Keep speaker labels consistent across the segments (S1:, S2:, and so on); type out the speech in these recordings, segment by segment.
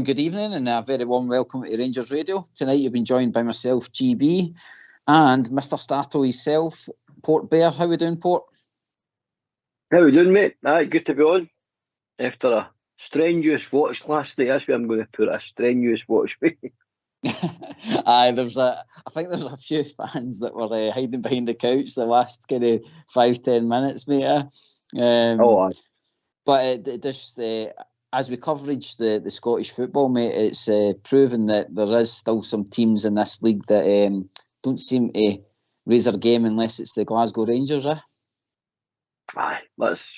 S1: good evening, and a very warm welcome to Rangers Radio. Tonight you've been joined by myself, GB, and Mr. Stato himself, Port Bear. How we doing, Port?
S2: How we doing, mate? Good to be on. After a strenuous watch last night, that's where I'm going to put a strenuous watch.
S1: I think there's a few fans that were hiding behind the couch the last kind of 5-10 minutes, mate. But as we coverage the Scottish football, mate, it's proven that there is still some teams in this league that don't seem to raise their game unless it's the Glasgow Rangers,
S2: Aye, that's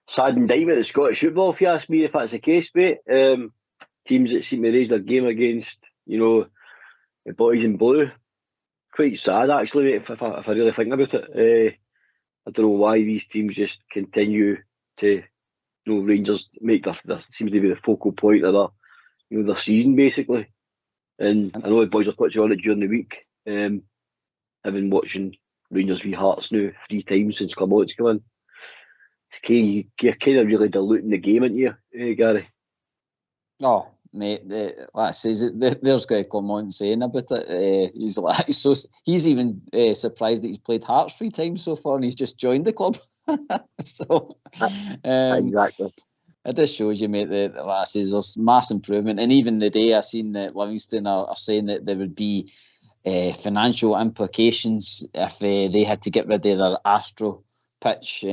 S2: sad indictment of Scottish football, if you ask me, if that's the case, mate. Teams that seem to raise their game against, the boys in blue. Quite sad, actually, mate, if I really think about it. I don't know why these teams just continue to, Rangers make their seems to be the focal point of their season, basically. And I know the boys are touching on it during the week. I've been watching Rangers v Hearts now 3 times since Clermont's come in. You're kind of really diluting the game, aren't you, Gary?
S1: Oh, mate, there's Greg Clermont saying about it. He's even surprised that he's played Hearts 3 times so far, and he's just joined the club.
S2: Exactly.
S1: It just shows you, mate, that there's mass improvement. And even the day I seen that Livingston are saying that there would be financial implications if they had to get rid of their Astro pitch.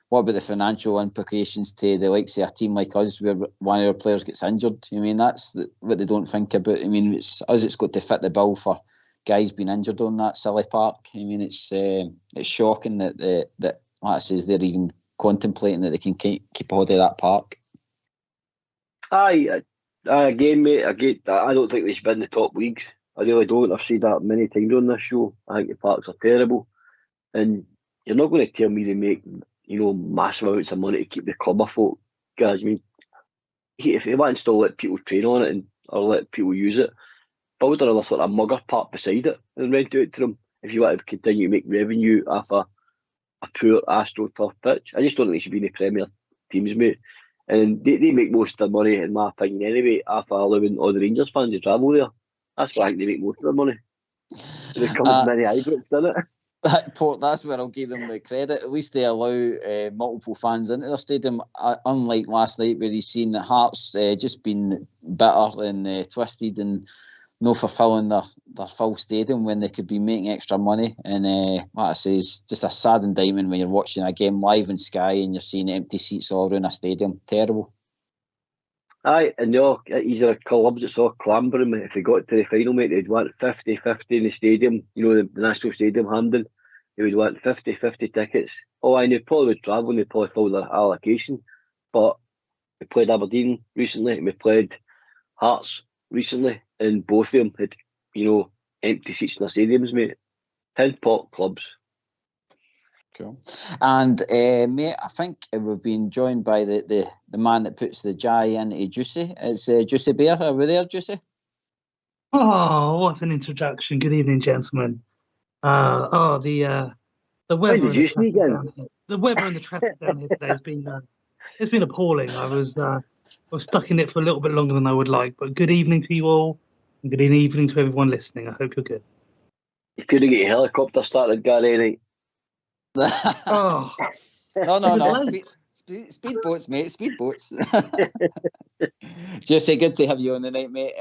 S1: What about the financial implications to the likes of a team like us where one of our players gets injured? I mean, that's what they don't think about. I mean, it's got to fit the bill for guys being injured on that silly park. I mean, it's shocking that like I says, they're even contemplating that they can keep hold of that park.
S2: Aye, again, mate, I don't think they should be in the top leagues. I really don't. I've said that many times on this show. I think the parks are terrible. And you're not going to tell me they make massive amounts of money to keep the club afloat, guys. I mean, if they want to still let people train on it or let people use it, build another sort of mugger park beside it and rent it out to them if you want to continue to make revenue off a poor AstroTurf pitch. I just don't think they should be in the Premier teams, mate. And they make most of their money, in my opinion, anyway, off allowing all the Rangers fans to travel there. That's why I think they make most of their money. So they come as many hybrids, doesn't it?
S1: Port, that's where I'll give them the credit. At least they allow multiple fans into their stadium, unlike last night where you've seen the Hearts just been bitter and twisted and no fulfilling their full stadium when they could be making extra money. And like I say, it's just a sad indictment when you're watching a game live on Sky and you're seeing empty seats all around a stadium. Terrible.
S2: Aye, and these are clubs that's all clambering. If they got to the final, mate, they'd want 50-50 in the stadium, the National Stadium, Hampden. They would want 50-50 tickets. And they probably would travel and they'd probably fill their allocation. But we played Aberdeen recently and we played Hearts recently, and both of them had, empty seats in their stadiums, mate. 10 pot clubs.
S1: Cool. And mate, I think we've been joined by the man that puts the Jai into Juicy. It's Juicy Bear. Are we there, Juicy?
S3: Oh, what an introduction! Good evening, gentlemen. The weather. The weather and the traffic down here today has been appalling. I was stuck in it for a little bit longer than I would like. But good evening to you all, and good evening to everyone listening. I hope you're good.
S2: You couldn't get your helicopter started, Gary, right?
S3: Oh.
S1: No. Speedboats, mate. Speedboats. Jesse, good to have you on the night, mate.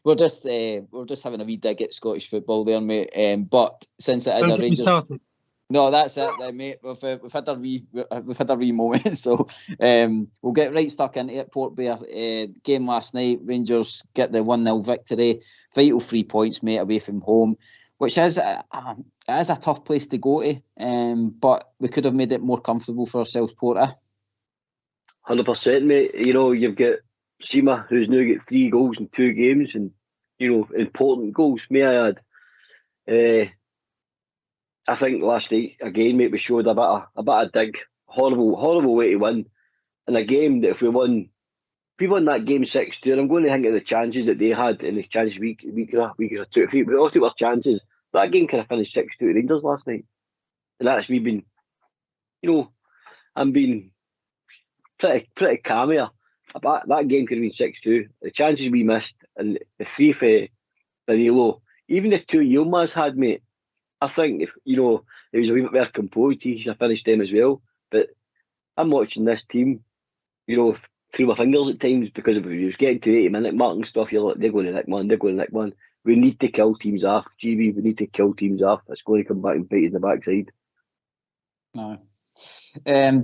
S1: We're just having a wee dig at Scottish football there, mate. But since it is a Rangers, no, that's it, mate. We've had a wee moment, so we'll get right stuck into it. Port Bear game last night. Rangers get the 1-0 victory. Vital 3 points, mate, away from home, which is a tough place to go to. But we could have made it more comfortable for ourselves, Porter.
S2: 100%, mate. You've got Sima, who's now got 3 goals in 2 games, and important goals, may I add. I think last night again, mate, we showed a bit of dig. Horrible way to win in a game that if we won that game 6-2, I'm going to think of the chances that they had in the chances we could have 2-3. We all took our chances. But that game could have finished 6-2 to Rangers last night, and that's me being, I'm being pretty calm here that game could have been 6-2. The chances we missed and the 3 for Danilo, even the 2 Yilmaz had, mate. I think if he was a wee bit more composed, he should have finished them as well. But I'm watching this team, through my fingers at times because if he was getting to 80-minute mark and stuff, you're like, they're going to nick one. We need to kill teams off, GB. We need to kill teams off. It's going to come back and bite in the backside.
S1: No.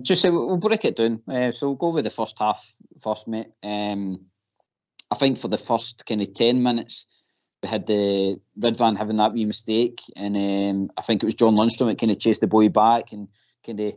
S1: Just say we'll break it down. So we'll go with the first half first, mate. I think for the first kind of 10 minutes, we had the Ridvan having that wee mistake, and I think it was John Lundstrom that kind of chased the boy back and kind of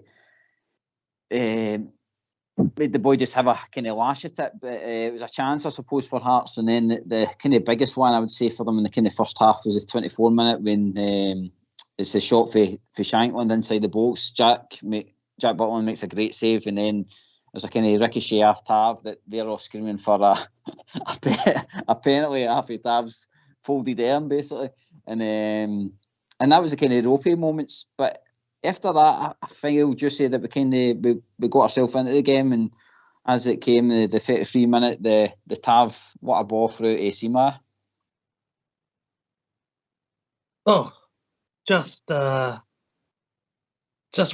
S1: made the boy just have a kind of lash at it. But it was a chance, I suppose, for Hearts. And then the kind of biggest one I would say for them in the kind of first half was the 24-minute when it's a shot for Shankland inside the box. Jack Butland makes a great save, and then there's a kind of ricochet off Tav that they're all screaming for a penalty after Tav's folded arm, basically. And that was the kind of ropey moments. But after that, I think I'll just say that we got ourselves into the game, and as it came, the 33-minute, the Tav, what a ball through Sima.
S3: Oh, just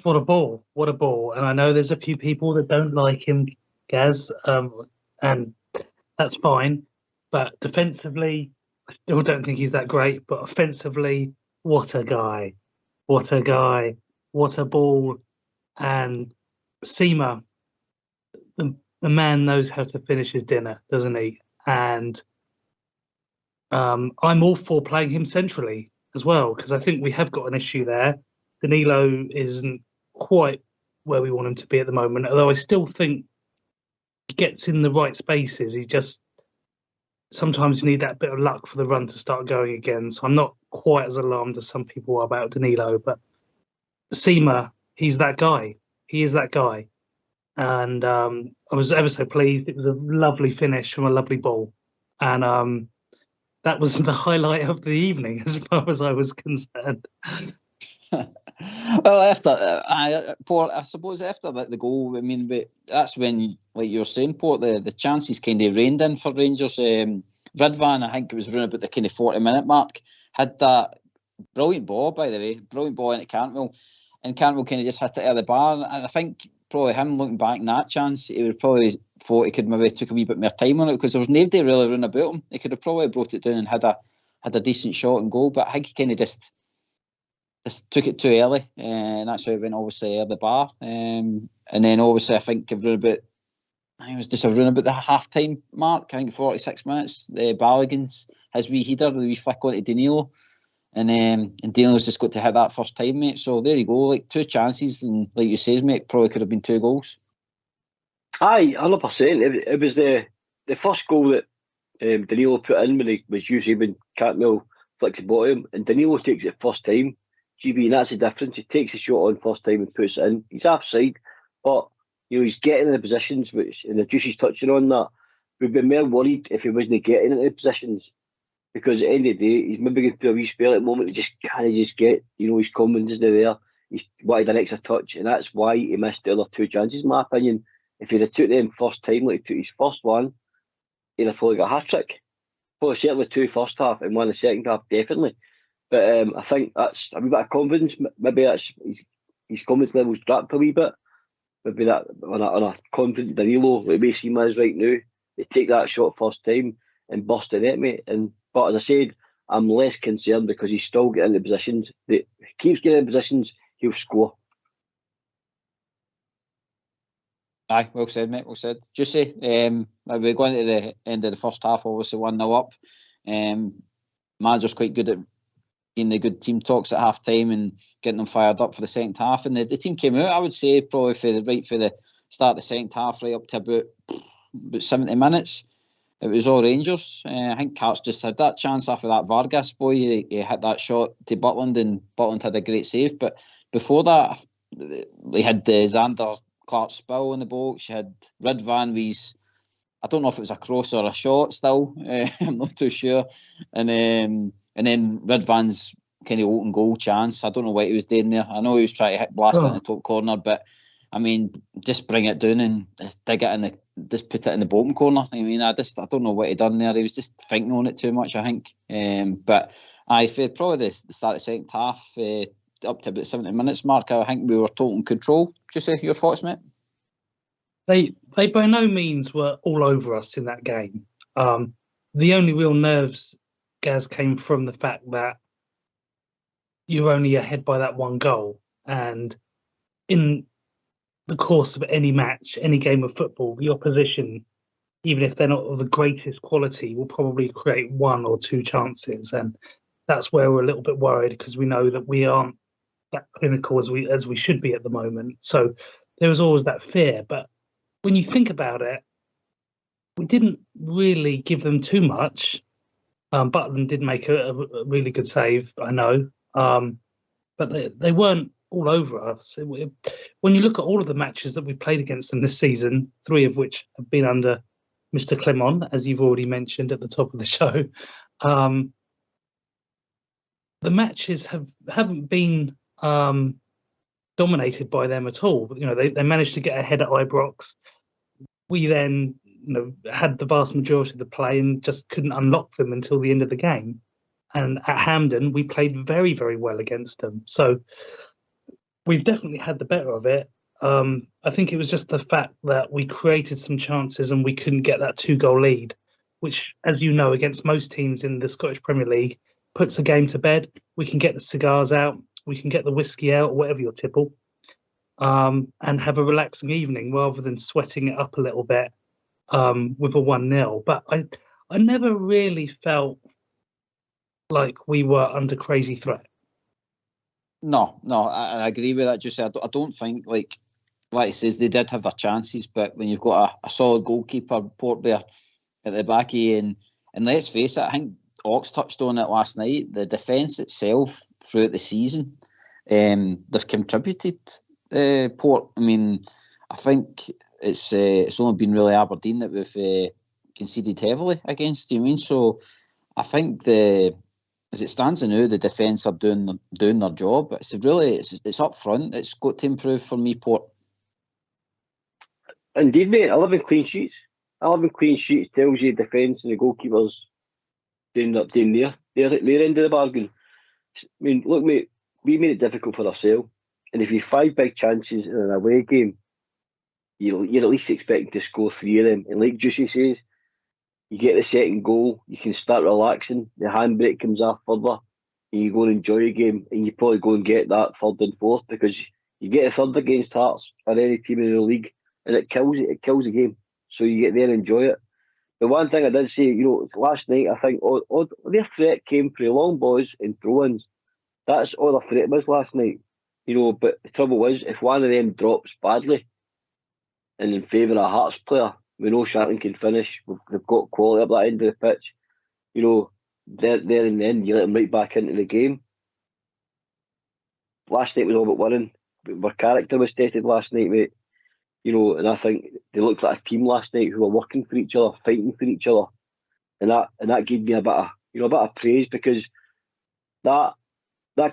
S3: what a ball. And I know there's a few people that don't like him, Gaz, and that's fine. But defensively, I still don't think he's that great. But offensively, what a guy. What a ball. And Sima, the man knows how to finish his dinner, doesn't he? And I'm all for playing him centrally as well, because I think we have got an issue there. Danilo isn't quite where we want him to be at the moment, although I still think he gets in the right spaces. He just sometimes you need that bit of luck for the run to start going again. So I'm not quite as alarmed as some people are about Danilo, but Sima, he's that guy. He is that guy. And I was ever so pleased. It was a lovely finish from a lovely ball. And that was the highlight of the evening as far as I was concerned.
S1: Well, after Port, I suppose after the goal, I mean, that's when, like you were saying, Port, the chances kind of rained in for Rangers. Ridvan, I think it was around about the kind of 40-minute mark, had that brilliant ball, by the way, into Cantwell, and Cantwell kind of just hit it out of the bar. And I think probably him looking back in that chance, he would probably thought he could maybe took a wee bit more time on it, because there was nobody really running about him. He could have probably brought it down and had a decent shot and goal, but I think he kind of just took it too early, and that's how it went obviously out of the bar. And then obviously I think it was just around about the half-time mark, I think 46 minutes, the Balogun's his wee header, the wee flick onto Danilo, and Danilo's just got to hit that first time, mate. So there you go, like 2 chances, and like you says, mate, probably could have been 2 goals.
S2: Aye, 100%. It was the first goal that Danilo put in when he was usually when Cantwell flicks the bottom, and Danilo takes it first time. GB, and that's the difference. He takes the shot on first time and puts it in. He's offside, but he's getting in the positions, and the Juicy's touching on that. We'd be more worried if he wasn't getting into the positions, because at the end of the day, he's maybe going through a wee spell at the moment. He just can't get, his confidence isn't there. He's wanted an extra touch, and that's why he missed the other 2 chances, in my opinion. If he'd have took them first time, like he took his first one, he'd have probably got a hat-trick. Probably certainly 2 first half and 1 the second half, definitely. But I think that's a wee bit of confidence. Maybe that's his confidence level's dropped a wee bit. Maybe that on a confident Danilo, like Sima is right now, they take that shot first time and bust the net, mate. But as I said, I'm less concerned because he's still getting into positions. He keeps getting into positions, he'll score.
S1: Aye, well said, mate. Well said. Juicy, we're going to the end of the first half, obviously 1-0 up. Manager's quite good at being the good team talks at half time and getting them fired up for the second half. And the team came out, I would say, probably for the start of the second half, right up to about 70 minutes. It was all Rangers. I think Carts just had that chance after that Vargas boy. He hit that shot to Butland, and Butland had a great save. But before that, we had the Xander Clark spill in the box. You had Ridvan, I don't know if it was a cross or a shot still. I'm not too sure. And then Ridvan's kind of open goal chance. I don't know what he was doing there. I know he was trying to blast it in the top corner, but I mean, just bring it down and just dig it just put it in the bottom corner. I mean, I don't know what he done there. He was just thinking on it too much, I think. But for probably the start of the second half, up to about 70 minutes mark, I think we were total control. Just your thoughts, mate?
S3: They by no means were all over us in that game. The only real nerves, Gaz, came from the fact that you're only ahead by that one goal. And in the course of any match, any game of football, the opposition, even if they're not of the greatest quality, will probably create one or two chances. And that's where we're a little bit worried, because we know that we aren't that clinical as we should be at the moment. So there was always that fear. But when you think about it, we didn't really give them too much. Butland did make a really good save, I know. But they weren't all over us. When you look at all of the matches that we played against them this season, 3 of which have been under Mr. Clement, as you've already mentioned at the top of the show, the matches haven't been dominated by them at all. You know, they managed to get ahead at Ibrox. We then, had the vast majority of the play and just couldn't unlock them until the end of the game. And at Hampden, we played very, very well against them. So we've definitely had the better of it. I think it was just the fact that we created some chances and we couldn't get that 2-goal lead, which, as you know, against most teams in the Scottish Premier League, puts a game to bed. We can get the cigars out, we can get the whiskey out, or whatever your tipple, and have a relaxing evening rather than sweating it up a little bit with a 1-0. But I never really felt like we were under crazy threat.
S1: No, I agree with that. Just I don't think, like he says, they did have their chances, but when you've got a solid goalkeeper, Portbear, at the back of you, and let's face it, I think Ox touched on it last night, the defence itself throughout the season, they've contributed, Port. I mean, I think it's only been really Aberdeen that we've conceded heavily against. You mean? So I think as it stands now, the defence are doing their job. It's up front. It's got to improve for me, Port.
S2: Indeed, mate. 11 clean sheets. 11 clean sheets tells you the defence and the goalkeepers doing their end of the bargain. I mean, look, mate, we made it difficult for ourselves. And if you have 5 big chances in an away game, you're at least expecting to score 3 of them. And like Juicy says, you get the second goal, you can start relaxing, the handbrake comes off further, and you go and enjoy a game, and you probably go and get that 3rd and 4th, because you get a 3rd against Hearts or any team in the league, and it kills the game. So you get there and enjoy it. The one thing I did say, last night, I think all their threat came through long balls and throw-ins. That's all their threat was last night. But the trouble is, if one of them drops badly and in favour of a Hearts player, we know Sharton can finish. They've got quality up that end of the pitch. There and then you let them right back into the game. Last night was all about winning. Our character was tested last night, mate. And I think they looked like a team last night who were working for each other, fighting for each other, and that gave me a bit of praise, because that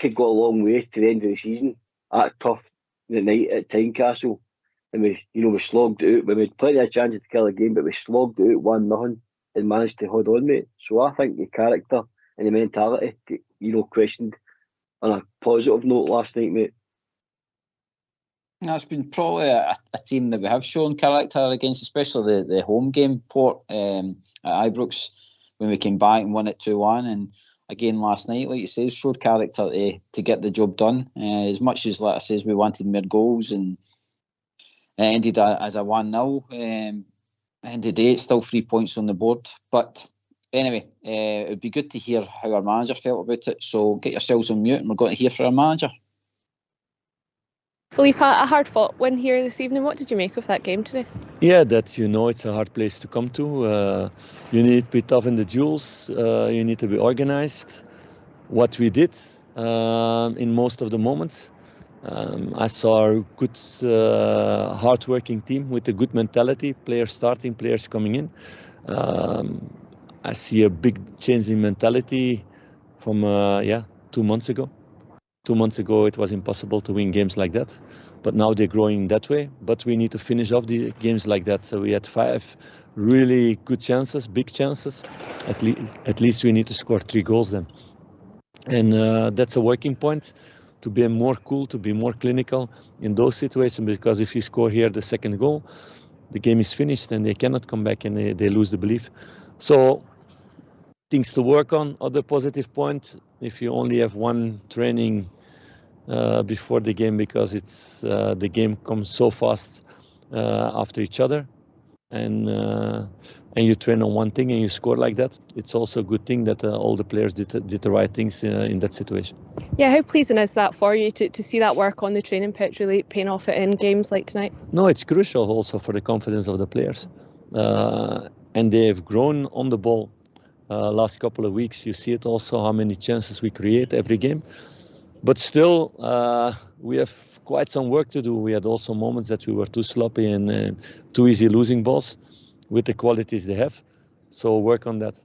S2: could go a long way to the end of the season. That tough night at Tynecastle. And we slogged it out. We had plenty of chances to kill the game, but we slogged it out 1-0 and managed to hold on, mate. So I think the character and the mentality, questioned on a positive note last night, mate.
S1: It's been probably a team that we have shown character against, especially the home game, Port, at Ibrox, when we came back and won it 2-1. And again last night, like you say, showed character to get the job done. As much as, like I says, we wanted more goals, and it ended as a 1-0. End of the day, it's still 3 points on the board. But anyway, it would be good to hear how our manager felt about it. So get yourselves on mute and we're going to hear from our manager.
S4: Philippe, a hard-fought win here this evening. What did you make of that game today?
S5: Yeah, it's a hard place to come to. You need to be tough in the duels. You need to be organised. What we did in most of the moments. I saw a good, hard-working team with a good mentality. Players starting, players coming in. I see a big change in mentality from 2 months ago. 2 months ago, it was impossible to win games like that. But now they're growing that way. But we need to finish off the games like that. So we had 5 really good chances, big chances. At least we need to score 3 goals then. And that's a working point, to be more cool, to be more clinical in those situations. Because if you score here the second goal, the game is finished and they cannot come back and they lose the belief. So things to work on. Other positive point, if you only have one training before the game, because it's the game comes so fast after each other, and you train on one thing and you score like that, it's also a good thing that all the players did the right things in that situation.
S4: Yeah, how pleasing is that for you to see that work on the training pitch really paying off in games like tonight?
S5: No, it's crucial also for the confidence of the players, and they have grown on the ball. Last couple of weeks, you see it also how many chances we create every game. But still, we have quite some work to do. We had also moments that we were too sloppy and too easy losing balls with the qualities they have. So work on that.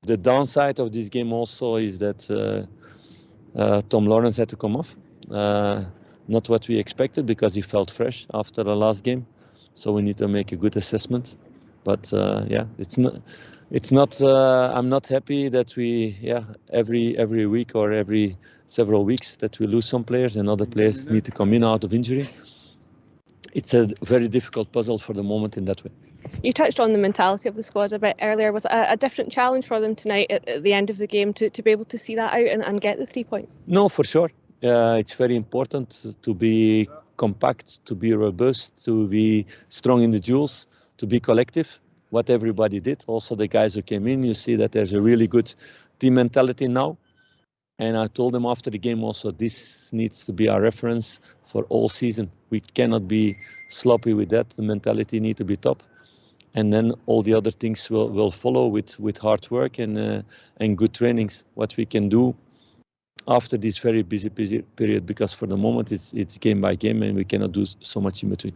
S5: The downside of this game also is that Tom Lawrence had to come off. Not what we expected, because he felt fresh after the last game. So we need to make a good assessment. But yeah, it's not. I'm not happy that we every week or every several weeks that we lose some players and other players need to come in out of injury. It's a very difficult puzzle for the moment in that way.
S4: You touched on the mentality of the squad a bit earlier. Was it a different challenge for them tonight at the end of the game to be able to see that out and get the 3 points?
S5: No, for sure. It's very important to be compact, to be robust, to be strong in the duels, to be collective. What everybody did, also the guys who came in, you see that there's a really good team mentality now. And I told them after the game also, this needs to be our reference for all season. We cannot be sloppy with that. The mentality needs to be top. And then all the other things will follow with hard work and good trainings. What we can do after this very busy period, because for the moment it's game by game and we cannot do so much in between.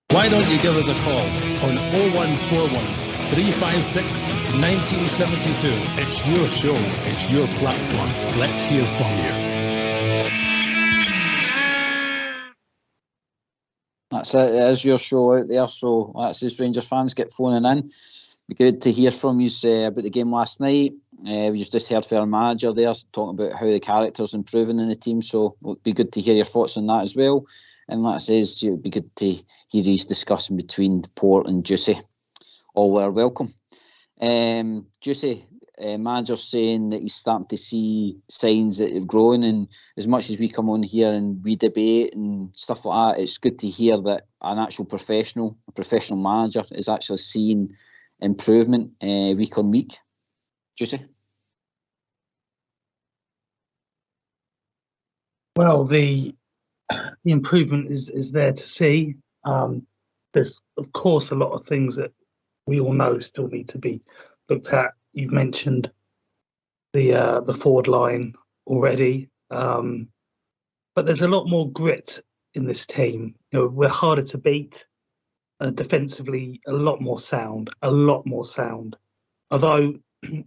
S6: Why don't you give us a call on 0141 356 1972. It's your show, it's your platform. Let's hear from you.
S1: That's it. It is your show out there, so that's as Rangers fans get phoning in. Be good to hear from you about the game last night. We've just heard from our manager there talking about how the character's improving in the team, so it'll be good to hear your thoughts on that as well. And like I says, it would be good to hear these discussing between Port and Juicy. All were welcome. Juicy, manager saying that he's starting to see signs that are growing, and as much as we come on here and we debate and stuff like that, it's good to hear that an actual professional manager is actually seeing improvement week on week. Juicy?
S3: Well, the improvement is there to see. There's of course a lot of things that we all know still need to be looked at. You've mentioned the forward line already, but there's a lot more grit in this team. You know, we're harder to beat. Defensively, a lot more sound. Although,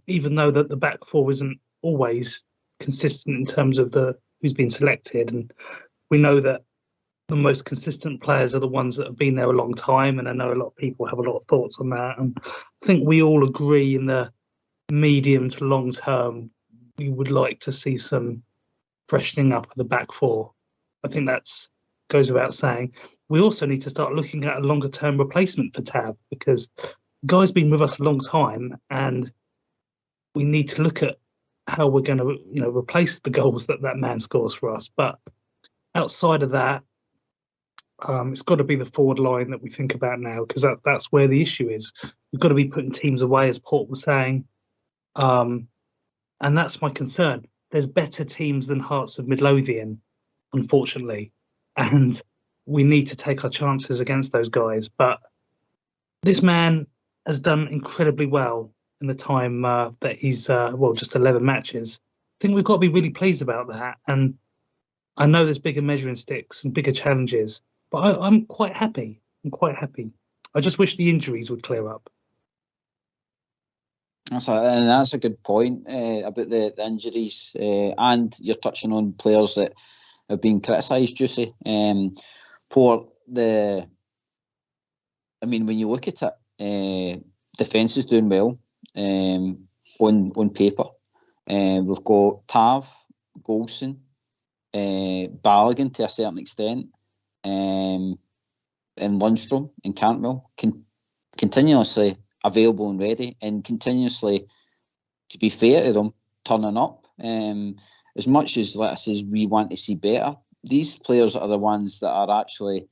S3: even though that the back four isn't always consistent in terms of who's been selected, and we know that the most consistent players are the ones that have been there a long time, and I know a lot of people have a lot of thoughts on that, and I think we all agree in the medium to long term we would like to see some freshening up of the back four. I think that's goes without saying. We also need to start looking at a longer term replacement for Tab, because the guy's been with us a long time, and we need to look at how we're going to replace the goals that man scores for us. But outside of that, it's got to be the forward line that we think about now, because that's where the issue is. We've got to be putting teams away, as Port was saying, and that's my concern. There's better teams than Hearts of Midlothian, unfortunately, and we need to take our chances against those guys. But this man has done incredibly well in the time that he's just 11 matches. I think we've got to be really pleased about that. And I know there's bigger measuring sticks and bigger challenges, but I'm quite happy. I just wish the injuries would clear up.
S1: That's a good point about the injuries, and you're touching on players that have been criticised, Juicy. When you look at it, defence is doing well on paper. We've got Tav, Golson, Balogun to a certain extent, and Lundstrom and Cantwell continuously available and ready, and continuously, to be fair to them, turning up. As much as we want to see better, these players are the ones that are actually,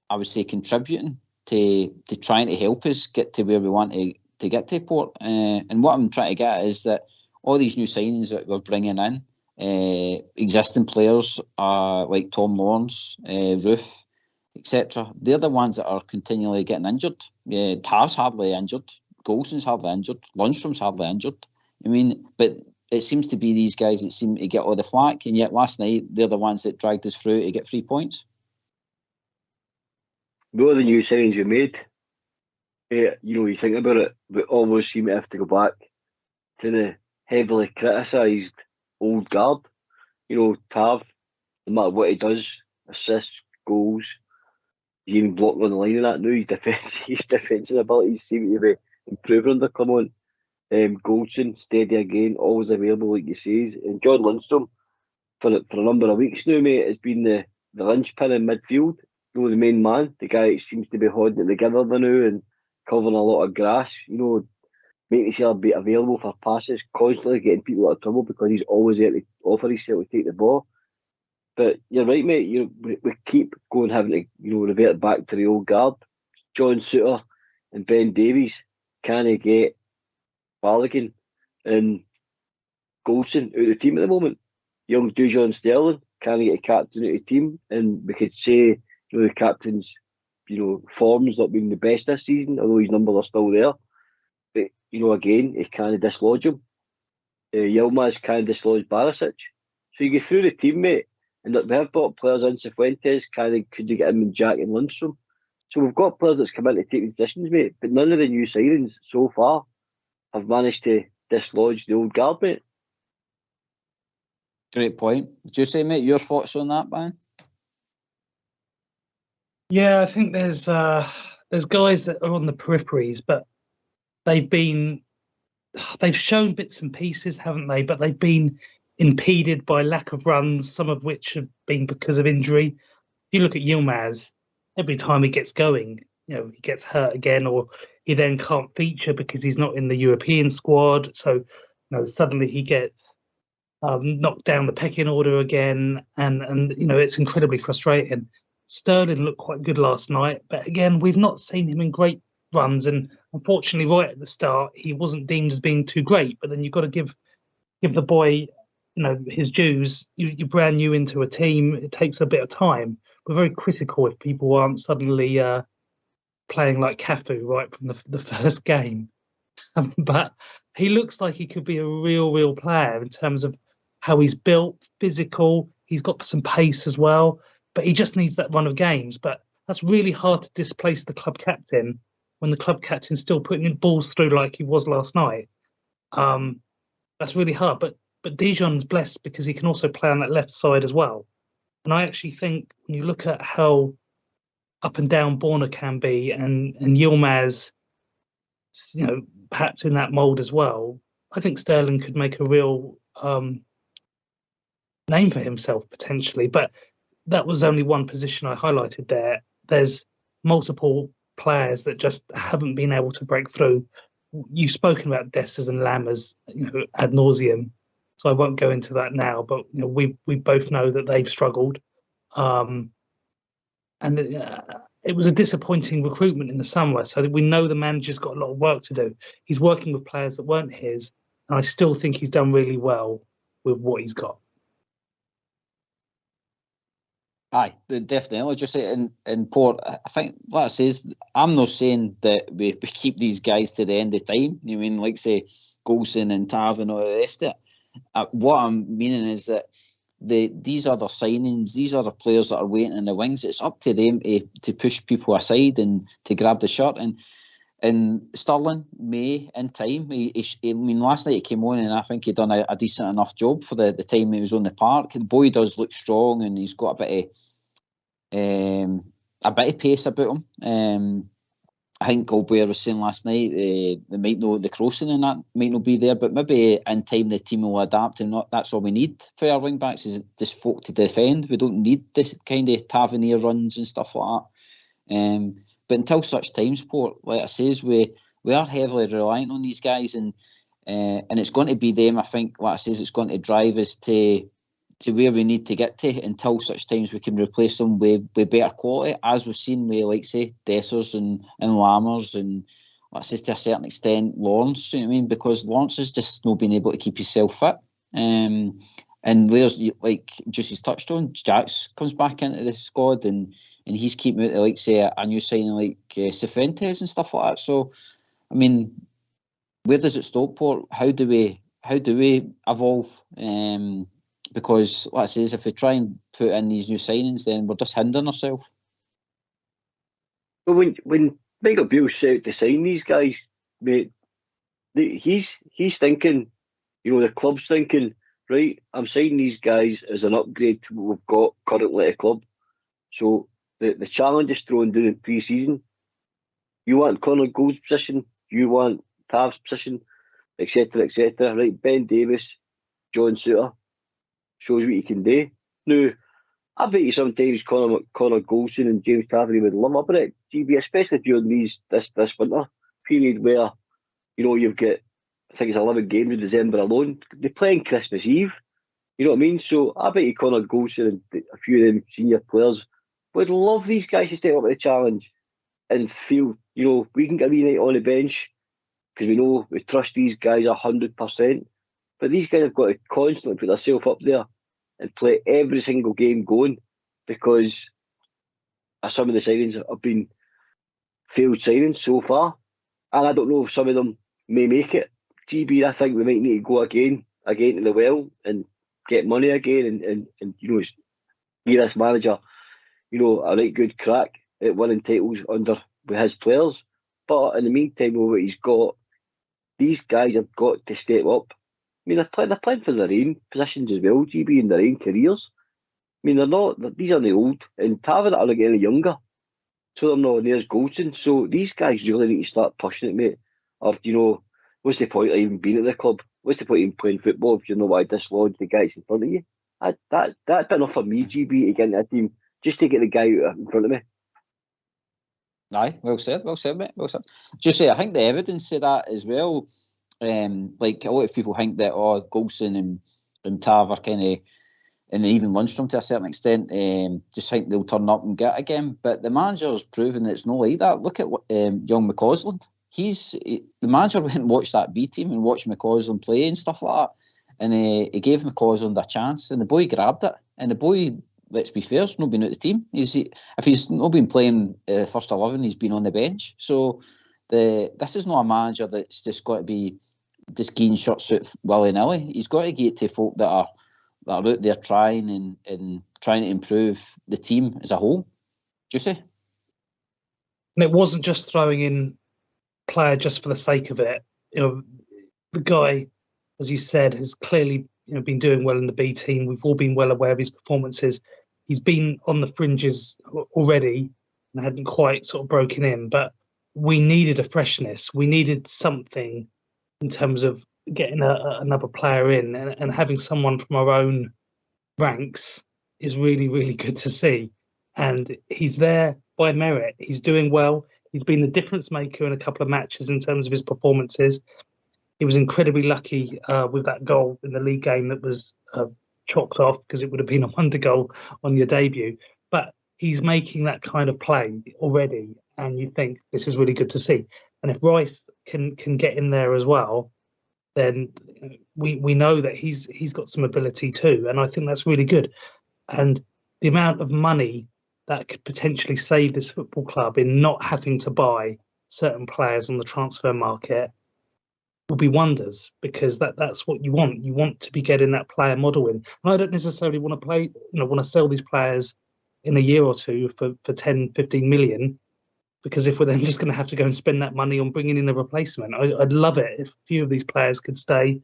S1: I would say, contributing to trying to help us get to where we want to get to, Port. And what I'm trying to get at is that all these new signings that we're bringing in, existing players like Tom Lawrence, Roof, etc., they're the ones that are continually getting injured. Tav's hardly injured, Golson's hardly injured, Lundstrom's hardly injured. But it seems to be these guys that seem to get all the flack, and yet last night they're the ones that dragged us through to get 3 points.
S2: What are the new signings you made? You think about it, we almost seem to have to go back to the heavily criticised old guard. Tav, no matter what he does, assists, goals, he's even blocking on the line and that now. His defensive abilities seem to be improving under Clement. Goldson, steady again, always available, like you say. And John Lundstrom, for a number of weeks now, mate, has been the linchpin in midfield. The main man, the guy that seems to be holding it together now and covering a lot of grass. Making himself be available for passes, constantly getting people out of trouble because he's always there to offer himself to take the ball. But you're right, mate. We keep having to revert back to the old guard. John Suter and Ben Davies can't get Balogun and Golson out of the team at the moment. Young Dujon Sterling can't get a captain out of the team, and we could say the captain's form's not been the best this season, although his numbers are still there. But again, he can't dislodge him. Yilmaz can't dislodge Barisic. So you get through the team, mate, and look, we have bought players in Cifuentes, could you get him in Jack and Lundstrom? So we've got players that's come in to take these positions, mate, but none of the new signings so far have managed to dislodge the old guard, mate.
S1: Great point. Juicy, mate, your thoughts on that, man?
S3: Yeah, I think there's guys that are on the peripheries, but they've shown bits and pieces, haven't they? But they've been impeded by lack of runs, some of which have been because of injury. If you look at Yilmaz, every time he gets going, he gets hurt again, or he then can't feature because he's not in the European squad. So, suddenly he gets knocked down the pecking order again, and it's incredibly frustrating. Sterling looked quite good last night, but again, we've not seen him in great runs, and unfortunately, right at the start, he wasn't deemed as being too great. But then you've got to give the boy, his dues. You're brand new into a team; it takes a bit of time. We're very critical if people aren't suddenly playing like Cafu right from the first game. But he looks like he could be a real player in terms of how he's built, physical. He's got some pace as well, but he just needs that run of games. But that's really hard to displace the club captain when the club captain's still putting in balls through like he was last night. That's really hard. But Dijon's blessed because he can also play on that left side as well. And I actually think when you look at how up and down Borna can be, and Yilmaz, perhaps in that mould as well, I think Sterling could make a real name for himself potentially. But that was only one position I highlighted there. There's multiple players that just haven't been able to break through. You've spoken about Dessers and Lammers, ad nauseum, so I won't go into that now. But we both know that they've struggled, and it was a disappointing recruitment in the summer. So that we know the manager's got a lot of work to do. He's working with players that weren't his, and I still think he's done really well with what he's got.
S1: Aye, definitely. Just say in Port, I think what I say is, I'm not saying that we keep these guys to the end of time. Like say Golson and Tav and all the rest of it. What I'm meaning is that these other signings, these other players that are waiting in the wings, it's up to them to push people aside and to grab the shirt. And And Sterling may in time. I mean, last night he came on and I think he done a decent enough job for the time he was on the park. The boy does look strong and he's got a bit of pace about him. I think Goldberg was saying last night they might know the crossing and that might not be there, but maybe in time the team will adapt, and that's all we need for our wing backs is just folk to defend. We don't need this kind of Tavernier runs and stuff like that. But until such time, Sport, like I says, we are heavily reliant on these guys, and it's going to be them. I think, like I says, it's going to drive us to where we need to get to until such times we can replace them with better quality, as we've seen with, like say, Dessers and Lammers and, like I say, to a certain extent, Lawrence. You know what I mean? Because Lawrence has just not been able to keep himself fit. And there's, like Juicy's touched on, Jax comes back into the squad and he's keeping out, like say, a new signing like Cifuentes and stuff like that. So, I mean, where does it stop, Port? How do we evolve? Because, like I say, if we try and put in these new signings, then we're just hindering ourselves.
S2: But when Michael Beale set out to sign these guys, mate, he's thinking, the club's thinking, right, I'm signing these guys as an upgrade to what we've got currently at a club. So the challenge is thrown down in pre-season. You want Connor Gould's position, you want Tav's position, etc., right? Ben Davis, John Suter, shows what you can do. Now, I bet you sometimes Connor Goldson and James Tavernier would love up it, GB, especially during this winter period where, you've got, I think it's 11 games in December alone. They're playing Christmas Eve. You know what I mean? So I bet you Connor Goldson and a few of them senior players would love these guys to step up to the challenge and feel, we can get a wee night on the bench because we trust these guys 100%. But these guys have got to constantly put themselves up there and play every single game going because some of the signings have been failed signings so far. And I don't know if some of them may make it. GB, I think we might need to go again to the well and get money again and give this manager, a right good crack at winning titles with his players. But in the meantime, with what he's got, these guys have got to step up. I mean, they're playing for their own positions as well, GB, in their own careers. I mean, these aren't old, and Tavernier are getting younger, so they're not near as Goldson. So these guys really need to start pushing it, mate. Or, what's the point of even being at the club? What's the point of even playing football if you know what to dislodge the guys in front of you? That's enough for me, GB, to get into a team, just to get the guy out in front of me.
S1: Aye, well said, mate, well said. Just say, I think the evidence of that as well. Like a lot of people think that Goldson and Tav are kind of, and even Lundstrom to a certain extent, just think they'll turn up and get again. But the manager's proven that it's not like that. Look at young McCausland. The manager went and watched that B team and watched McCausland play and stuff like that, and he gave McCausland a chance, and the boy grabbed it. And the boy, let's be fair, has not been out the team. If he's not been playing first 11, he's been on the bench. So this is not a manager that's just got to be just getting shots out willy-nilly. He's got to get to folk that are out there trying and trying to improve the team as a whole. Do you see?
S3: And it wasn't just throwing in player just for the sake of it. The guy, as you said, has clearly been doing well in the B team. We've all been well aware of his performances. He's been on the fringes already and hadn't quite sort of broken in, but we needed a freshness. We needed something in terms of getting another player in, and having someone from our own ranks is really, really good to see. And he's there by merit. He's doing well. He's been the difference maker in a couple of matches in terms of his performances. He was incredibly lucky with that goal in the league game that was chalked off because it would have been a wonder goal on your debut. But he's making that kind of play already, and you think this is really good to see. And if Rice can get in there as well, then we know that he's got some ability too, and I think that's really good. And the amount of money that could potentially save this football club in not having to buy certain players on the transfer market will be wonders, because that's what you want. You want to be getting that player model in. And I don't necessarily want to sell these players in a year or two for 10, 15 million because if we're then just going to have to go and spend that money on bringing in a replacement, I'd love it if a few of these players could stay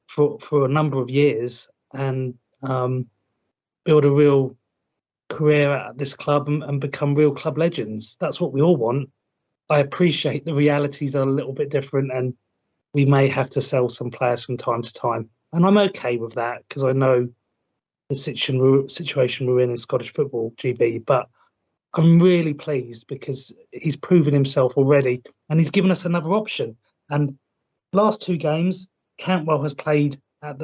S3: for a number of years and build a real career at this club and become real club legends. That's what we all want. I appreciate the realities are a little bit different, and we may have to sell some players from time to time. And I'm okay with that because I know the situation we're in Scottish football, GB. But I'm really pleased because he's proven himself already, and he's given us another option. And last 2 games, Cantwell has played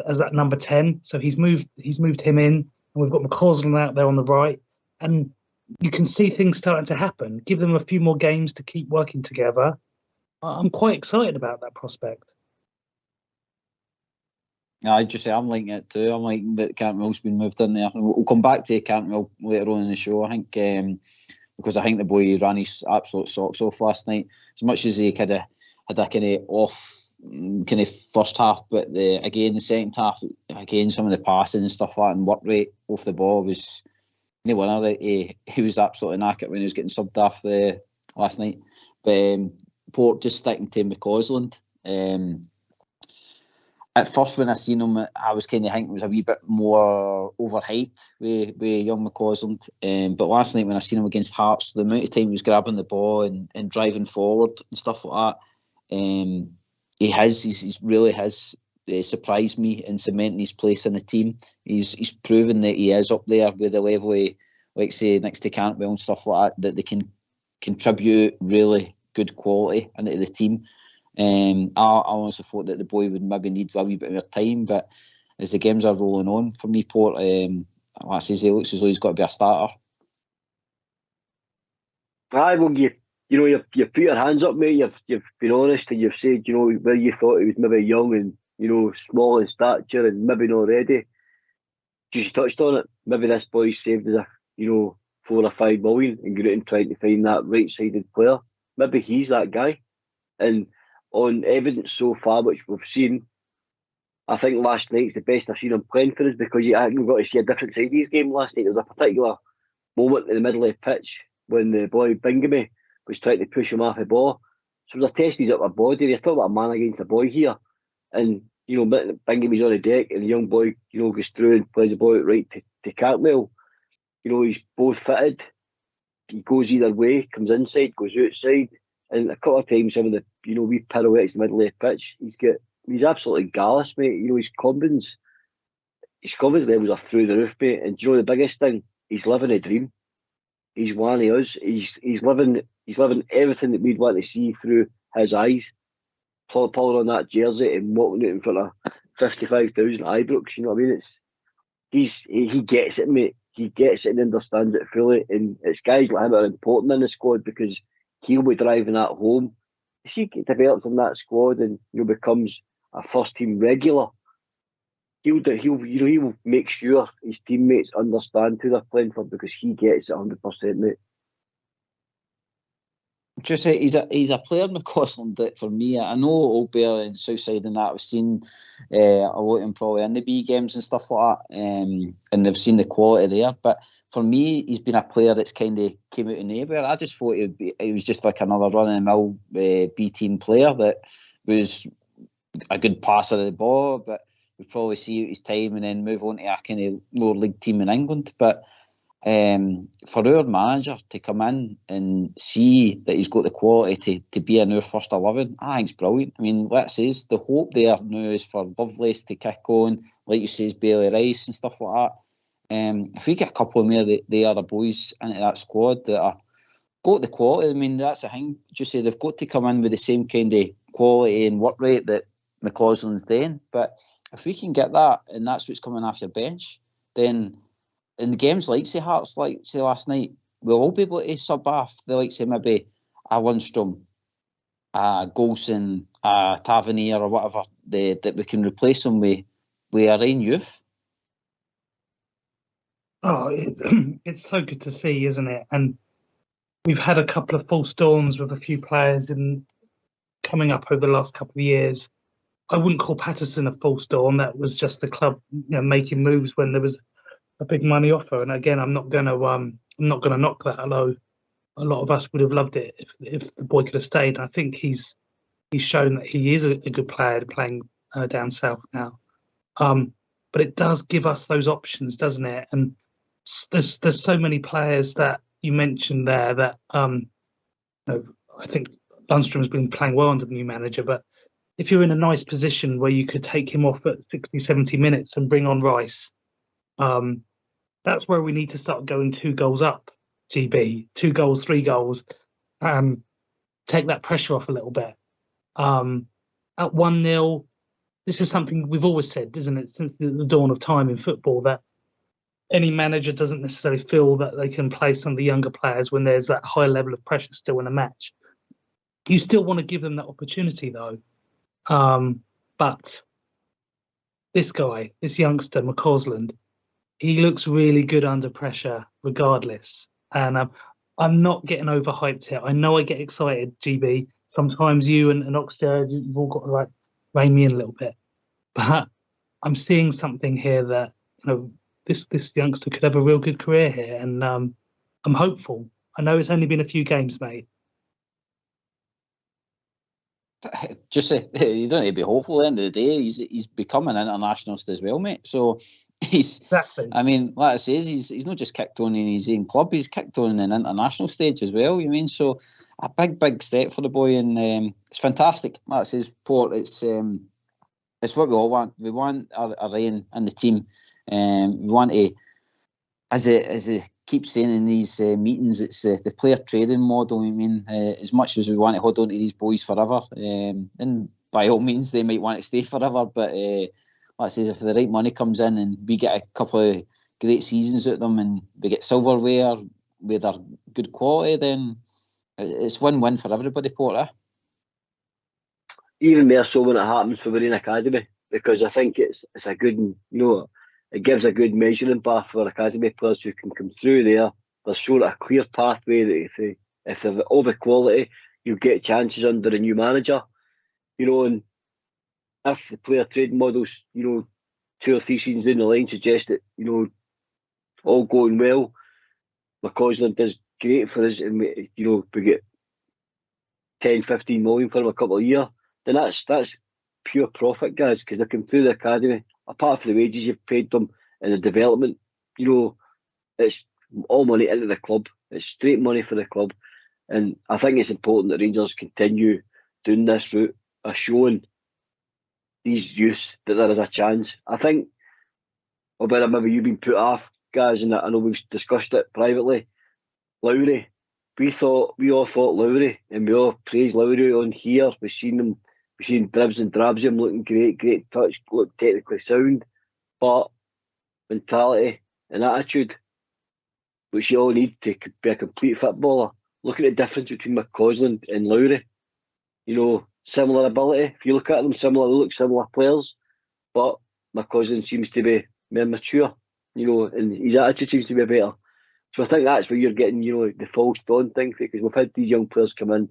S3: as that number 10, so he's moved him in, and we've got McCausland out there on the right, and you can see things starting to happen. Give them a few more games to keep working together. I'm quite excited about that prospect.
S1: I just say I'm liking it too. I'm liking that Cantwell's been moved in there. We'll come back to Cantwell later on in the show, I think, because I think the boy ran his absolute socks off last night. As much as he had a kind of off kind of first half, but the second half, again, some of the passing and stuff like that and work rate off the ball was no winner. He was absolutely knackered when he was getting subbed off last night. But Port just sticking to McCausland. At first, when I seen him, I was kind of thinking it was a wee bit more overhyped with young McCausland. But last night, when I seen him against Hearts, the amount of time he was grabbing the ball and driving forward and stuff like that, he's really has surprised me in cementing his place in the team. He's proven that he is up there with the level of, like say, next to Cantwell and stuff like that they can contribute really good quality into the team. I honestly thought that the boy would maybe need a wee bit more time, but as the games are rolling on for me, Port, like I say, he looks as though he's got to be a starter.
S2: Well, you've put your hands up, mate. You've been honest and you've said, where you thought he was maybe young and small in stature and maybe not ready. Just touched on it. Maybe this boy's saved us 4 or 5 million and go out and trying to find that right-sided player. Maybe he's that guy. And on evidence so far, which we've seen, I think last night's the best I've seen him playing for us because I think we've got to see a different side of his game last night. There was a particular moment in the middle of the pitch when the boy Bingamy was trying to push him off the ball. So there's a test he's up a body. You're talking about a man against a boy here. And, Bingamy's on the deck and the young boy, goes through and plays the ball out right to Cantwell. He's both fitted. He goes either way, comes inside, goes outside. And a couple of times, some of the wee pirouettes in the middle of the pitch, he's absolutely gallus, mate. His confidence levels are through the roof, mate. And the biggest thing, he's living a dream. He's one of us. He's living everything that we'd want to see through his eyes. Pulling on that jersey and walking out in front of 55,000 Ibrox. You know what I mean? He gets it, mate. He gets it and understands it fully. And it's guys like him that are important in the squad because he'll be driving that home. If he develops in that squad and becomes a first team regular, he'll make sure his teammates understand who they're playing for because he gets it 100%, mate.
S1: Just he's a player, McCausland, that for me, I know Old Bear and Southside and that, I've seen a lot of him probably in the B games and stuff like that, and they've seen the quality there. But for me, he's been a player that's kind of came out of nowhere. I just thought he was just like another run-of-the-mill B team player that was a good passer of the ball, but we'd probably see out his time and then move on to a kind of lower league team in England. But for our manager to come in and see that he's got the quality to be in our first 11, I think it's brilliant. I mean, let's say the hope there now is for Lovelace to kick on, like you say, Bailey Rice and stuff like that. If we get a couple more of the other boys into that squad that are got the quality, I mean, that's the thing. Just say they've got to come in with the same kind of quality and work rate that McCausland's doing. But if we can get that, and that's what's coming off your bench, then in games like say Hearts, like say last night, we'll all be able to sub off the like say maybe a Lundstrom, a Golson, a Tavernier or whatever, that we can replace them with our own youth.
S3: Oh, it's so good to see, isn't it? And we've had a couple of false dawns with a few players coming up over the last couple of years. I wouldn't call Patterson a false dawn. That was just the club making moves when there was a big money offer. And again, I'm not going to knock that low. a lot of us would have loved it if the boy could have stayed. I think he's shown that he is a good player playing down south now. But it does give us those options, doesn't it? And there's so many players that you mentioned there that I think Lundstrom's been playing well under the new manager, but if you're in a nice position where you could take him off at 60, 70 minutes and bring on Rice, that's where we need to start going 2 goals up, GB, 2 goals, 3 goals, take that pressure off a little bit. At 1-0, this is something we've always said, isn't it, since the dawn of time in football, that any manager doesn't necessarily feel that they can play some of the younger players when there's that high level of pressure still in a match. You still want to give them that opportunity, though. But this guy, this youngster, McCausland, he looks really good under pressure regardless. And I'm not getting overhyped here. I know I get excited, GB. Sometimes you and Oxford, you've all got to like rein me in a little bit. But I'm seeing something here that, this youngster could have a real good career here. And I'm hopeful. I know it's only been a few games, mate.
S1: Just you don't need to be hopeful. At the end of the day, he's becoming an internationalist as well, mate. So he's exactly. I mean, like I say, he's not just kicked on in his own club; he's kicked on in an international stage as well. You mean, so a big step for the boy, and it's fantastic. Like I say, Port. It's what we all want. We want our Ryan and the team. We want to, as I keep saying in these meetings, it's the player trading model. I mean, as much as we want to hold on to these boys forever, and by all means they might want to stay forever, but like I say, if the right money comes in and we get a couple of great seasons out of them and we get silverware with our good quality, then it's win-win for everybody, Porter.
S2: Even more so when it happens for Marine Academy, because I think it's a good, it gives a good measuring bar for academy players who can come through there. There's sort of a clear pathway that if they're all the quality, you get chances under a new manager, and if the player trade models, 2 or 3 seasons down the line suggest that, all going well, McCausland is great for us, and we get 10, 15 million for him a couple of years, then that's pure profit, guys, because they come through the academy. Apart from the wages you've paid them and the development, it's all money into the club. It's straight money for the club. And I think it's important that Rangers continue doing this route of showing these youths that there is a chance. I think, whether maybe you've been put off, guys, and I know we've discussed it privately, Lowry. We all thought Lowry, and we all praised Lowry on here. We've seen dribs and drabs him looking great touch, look technically sound, but mentality and attitude, which you all need to be a complete footballer. Look at the difference between McCausland and Lowry. Similar ability. If you look at them, they look similar players, but McCausland seems to be more mature, and his attitude seems to be better. So I think that's where you're getting, the false dawn thing, because we've had these young players come in,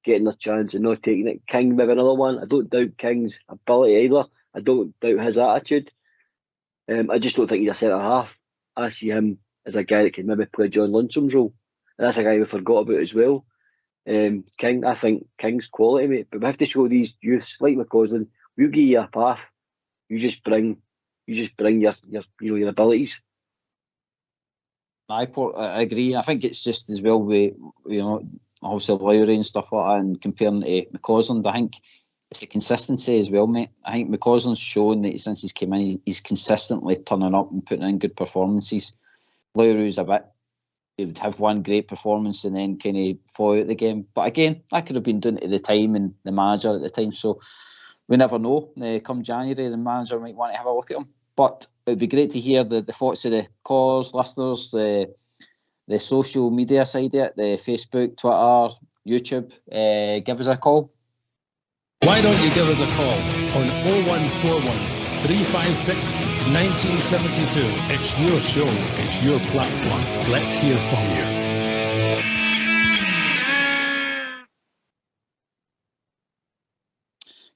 S2: getting their chance and not taking it. King, maybe another one. I don't doubt King's ability either. I don't doubt his attitude. I just don't think he's a centre half. I see him as a guy that can maybe play John Lundstrom's role. And that's a guy we forgot about as well. King, I think King's quality, mate. But we have to show these youths like McCausland, we'll give you a path. You just bring your abilities.
S1: I agree. I think it's just as well with obviously Lowry and stuff like that, and comparing to McCausland, I think it's a consistency as well, mate. I think McCausland's shown that since he's came in, he's consistently turning up and putting in good performances. Lowry's he would have one great performance and then kind of fall out the game. But again, that could have been done at the time and the manager at the time, so we never know. Come January, the manager might want to have a look at him. But it would be great to hear the thoughts of the callers, listeners, the social media side of it, the Facebook, Twitter, YouTube. Give us a call.
S6: Why don't you give us a call on 0141 356 1972. It's your show, it's your platform. Let's hear from you.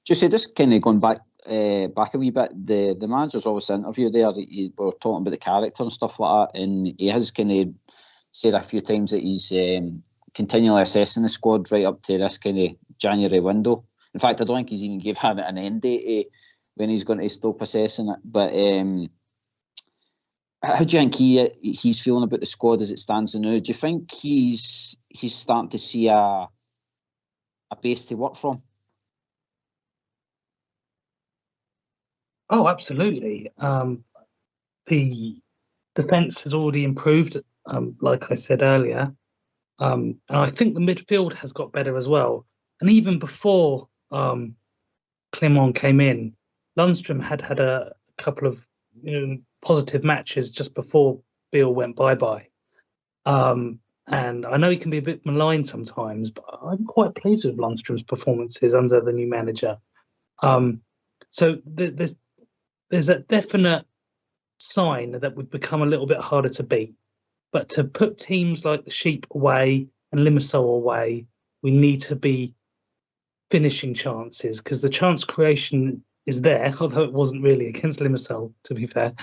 S1: Just kind of going back a wee bit, the manager's obviously interviewed there, we were talking about the character and stuff like that, and he has kind of said a few times that he's continually assessing the squad right up to this kind of January window. In fact, I don't think he's even given an end date when he's going to stop assessing it. But how do you think he's feeling about the squad as it stands now? Do you think he's starting to see a base to work from?
S3: Oh, absolutely. The defence has already improved, like I said earlier. And I think the midfield has got better as well. And even before Clement came in, Lundstram had a couple of positive matches just before Beale went bye-bye. And I know he can be a bit maligned sometimes, but I'm quite pleased with Lundstram's performances under the new manager. So there's a definite sign that we've become a little bit harder to beat. But to put teams like the Sheep away and Limassol away, we need to be finishing chances, because the chance creation is there, although it wasn't really against Limassol, to be fair.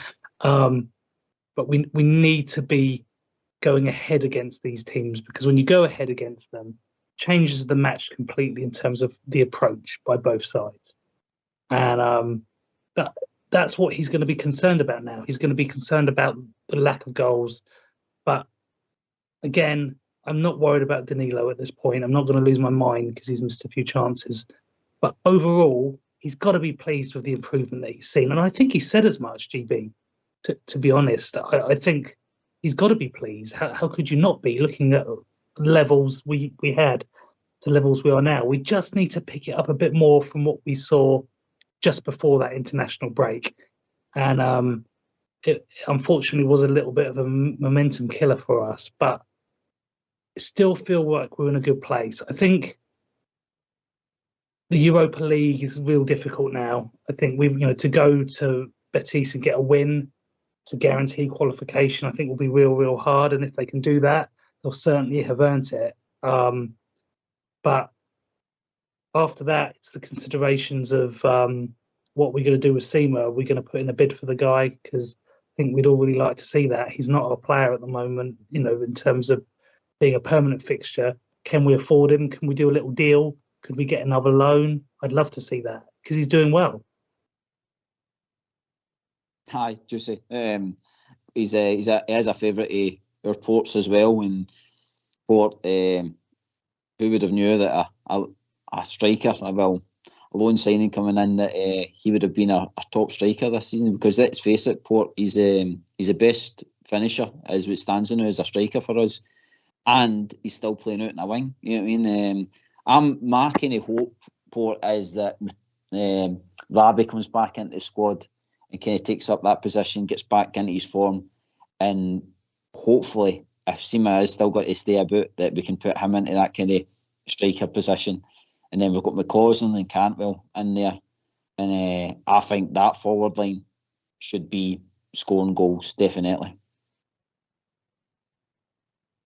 S3: But we need to be going ahead against these teams, because when you go ahead against them, changes the match completely in terms of the approach by both sides. And that's what he's going to be concerned about now. He's going to be concerned about the lack of goals. But again, I'm not worried about Danilo at this point. I'm not going to lose my mind because he's missed a few chances. But overall, he's got to be pleased with the improvement that he's seen. And I think he said as much, GB, to be honest. I think he's got to be pleased. How could you not be, looking at the levels we had, the levels we are now? We just need to pick it up a bit more from what we saw just before that international break. And it unfortunately was a little bit of a momentum killer for us, but still feel like we're in a good place. I think the Europa League is real difficult now. I think to go to Betis and get a win to guarantee qualification, I think will be real hard. And if they can do that, they'll certainly have earned it. But after that, it's the considerations of what we're going to do with Sema. Are we going to put in a bid for the guy? Because I think we'd all really like to see that. He's not a player at the moment, in terms of being a permanent fixture. Can we afford him? Can we do a little deal? Could we get another loan? I'd love to see that, because he's doing well.
S1: Hi, Juicy. He is a favourite of our Port's as well. And Port, who would have knew that a striker, a loan signing coming in, that he would have been a top striker this season? Because let's face it, Port, he's the best finisher as it stands now as a striker for us, and he's still playing out in a wing. You know what I mean? My kind of hope, Port, is that Rabi comes back into the squad and kind of takes up that position, gets back into his form, and hopefully, if Sema has still got to stay about, that we can put him into that kind of striker position. And then we've got McCausland and Cantwell in there. And I think that forward line should be scoring goals, definitely.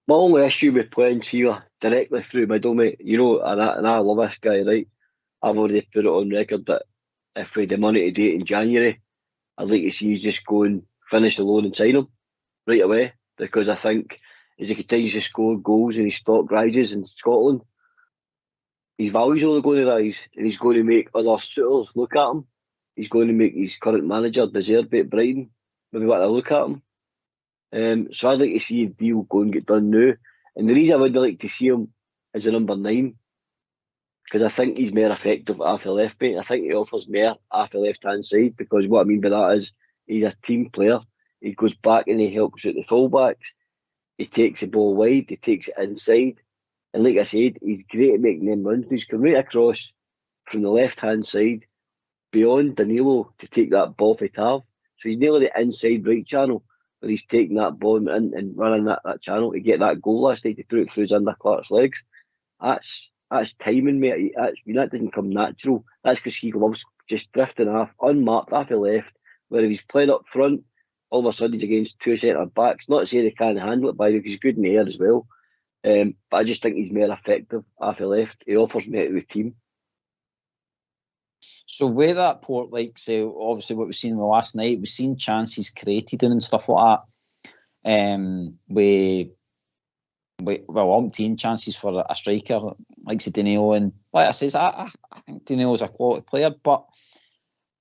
S2: My only issue with playing Sheila directly through middle, mate, and I love this guy, right? I've already put it on record that if we had the money to do it in January, I'd like to see you just go and finish the loan and sign him right away, because I think as he continues to score goals and his stock rises in Scotland, his value's only going to rise, and he's going to make other suitors look at him. He's going to make his current manager, De Zerbi at Brighton, maybe want to look at him. So I'd like to see a deal go and get done now. And the reason I would like to see him as a number 9, because I think he's more effective off the left, mate. I think he offers more off the left-hand side, because what I mean by that is he's a team player. He goes back and he helps out the fullbacks. He takes the ball wide, he takes it inside. And like I said, he's great at making them runs. He's come right across from the left-hand side, beyond Danilo, to take that ball for Tav. So he's nearly the inside right channel, where he's taking that ball in and running that channel to get that goal last night, to put it through his under Clark's legs. That's timing, mate. That doesn't come natural. That's because he loves just drifting off, unmarked off the left, where if he's playing up front, all of a sudden he's against two centre-backs. Not to say they can't handle it, by the way, because he's good in the air as well. But I just think he's more effective off the left. He offers more to the team.
S1: So with that Port, like, say, obviously what we've seen in the last night, we've seen chances created and stuff like that. umpteen chances for a striker like Danilo, and like I says, I think Danilo's a quality player, but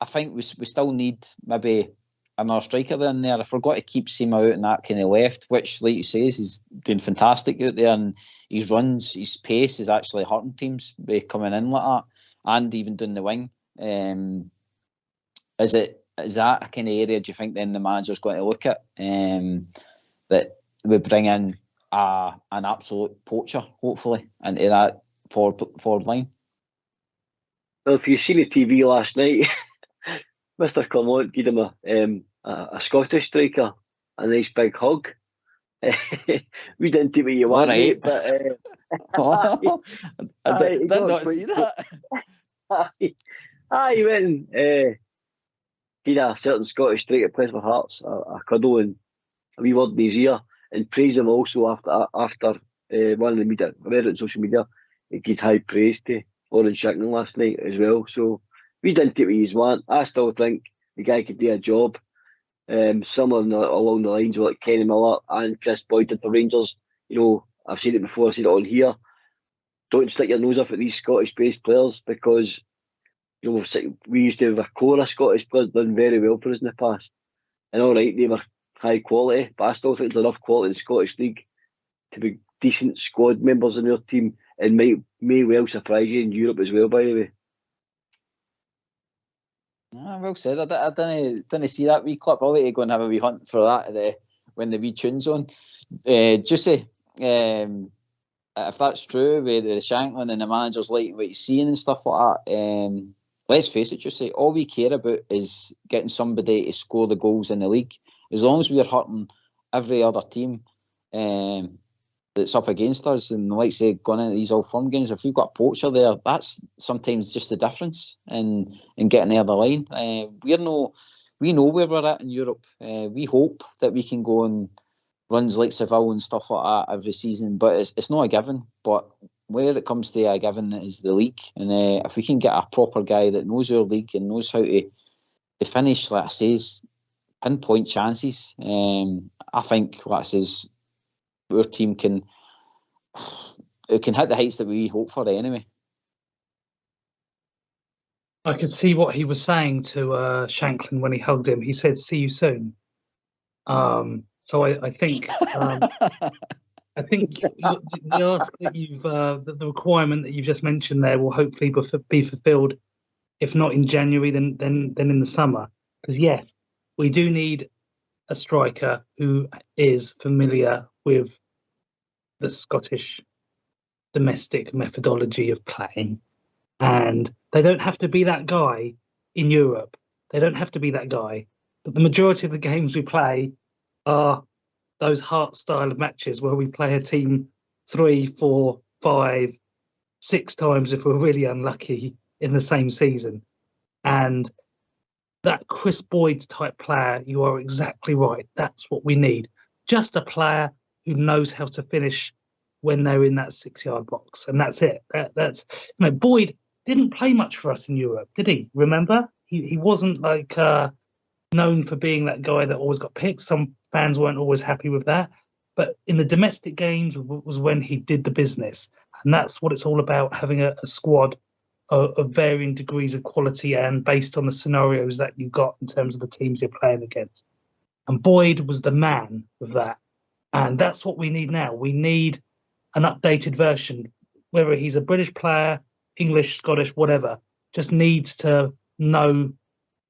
S1: I think we still need maybe another striker in there. If we're going to keep Sima out in that kind of left, which, like you say, he's doing fantastic out there, and his runs, his pace is actually hurting teams by coming in like that, and even doing the wing. Is that a kind of area do you think then the manager's going to look at, that we bring in an absolute poacher, hopefully, into that forward line?
S2: Well, if you seen the TV last night, Mr. Clermont gave him a Scottish striker a nice big hug. We didn't do what you want, right, but
S1: I did not see that.
S2: He went and gave a certain Scottish striker plays for Hearts a cuddle and a wee word in his ear, and praised him also after one of the media. I read it on social media. He gave high praise to Orange Shankland last night as well. So we didn't take what you want. I still think the guy could do a job. Similar along the lines of like Kenny Miller and Chris Boyd did for Rangers. You know, I've said it before, I've said it on here. Don't stick your nose up at these Scottish-based players, because you know we used to have a core of Scottish players done very well for us in the past. And all right, they were high quality, but I still think there's enough quality in the Scottish League to be decent squad members in your team, and may well surprise you in Europe as well, by the way.
S1: Well said. I didn't see that wee clip. I'll let you go and have a wee hunt for that when the wee tune's on. Juicy, if that's true with the Shankland and the managers like what he's seeing and stuff like that, let's face it, Juicy, all we care about is getting somebody to score the goals in the league. As long as we're hurting every other team that's up against us, and like I say, going into these Old Firm games, if we've got a poacher there, that's sometimes just the difference in getting the other line. We know where we're at in Europe. We hope that we can go on runs like Seville and stuff like that every season, but it's not a given. But where it comes to a given is the league, and if we can get a proper guy that knows our league and knows how to finish, like I say, pinpoint chances, I think, like I say, our team can hit the heights that we hope for anyway.
S3: I could see what he was saying to Shankland when he hugged him. He said, "See you soon." So I think I think the ask that the requirement that you've just mentioned there will hopefully be fulfilled, if not in January, then in the summer. Because yes, we do need a striker who is familiar with the Scottish domestic methodology of playing, and they don't have to be that guy in Europe. They don't have to be that guy. But the majority of the games we play are those Heart style of matches where we play a team 3, 4, 5, 6 times if we're really unlucky in the same season. And that Chris Boyd type player, you are exactly right. That's what we need. Just a player who knows how to finish when they're in that 6-yard box, and that's it. That's Boyd didn't play much for us in Europe, did he? Remember, he wasn't like known for being that guy that always got picked. Some fans weren't always happy with that, but in the domestic games was when he did the business, and that's what it's all about: having a squad of varying degrees of quality and based on the scenarios that you got in terms of the teams you're playing against. And Boyd was the man of that, and that's what we need now. We need an updated version, whether he's a British player, English, Scottish, whatever, just needs to know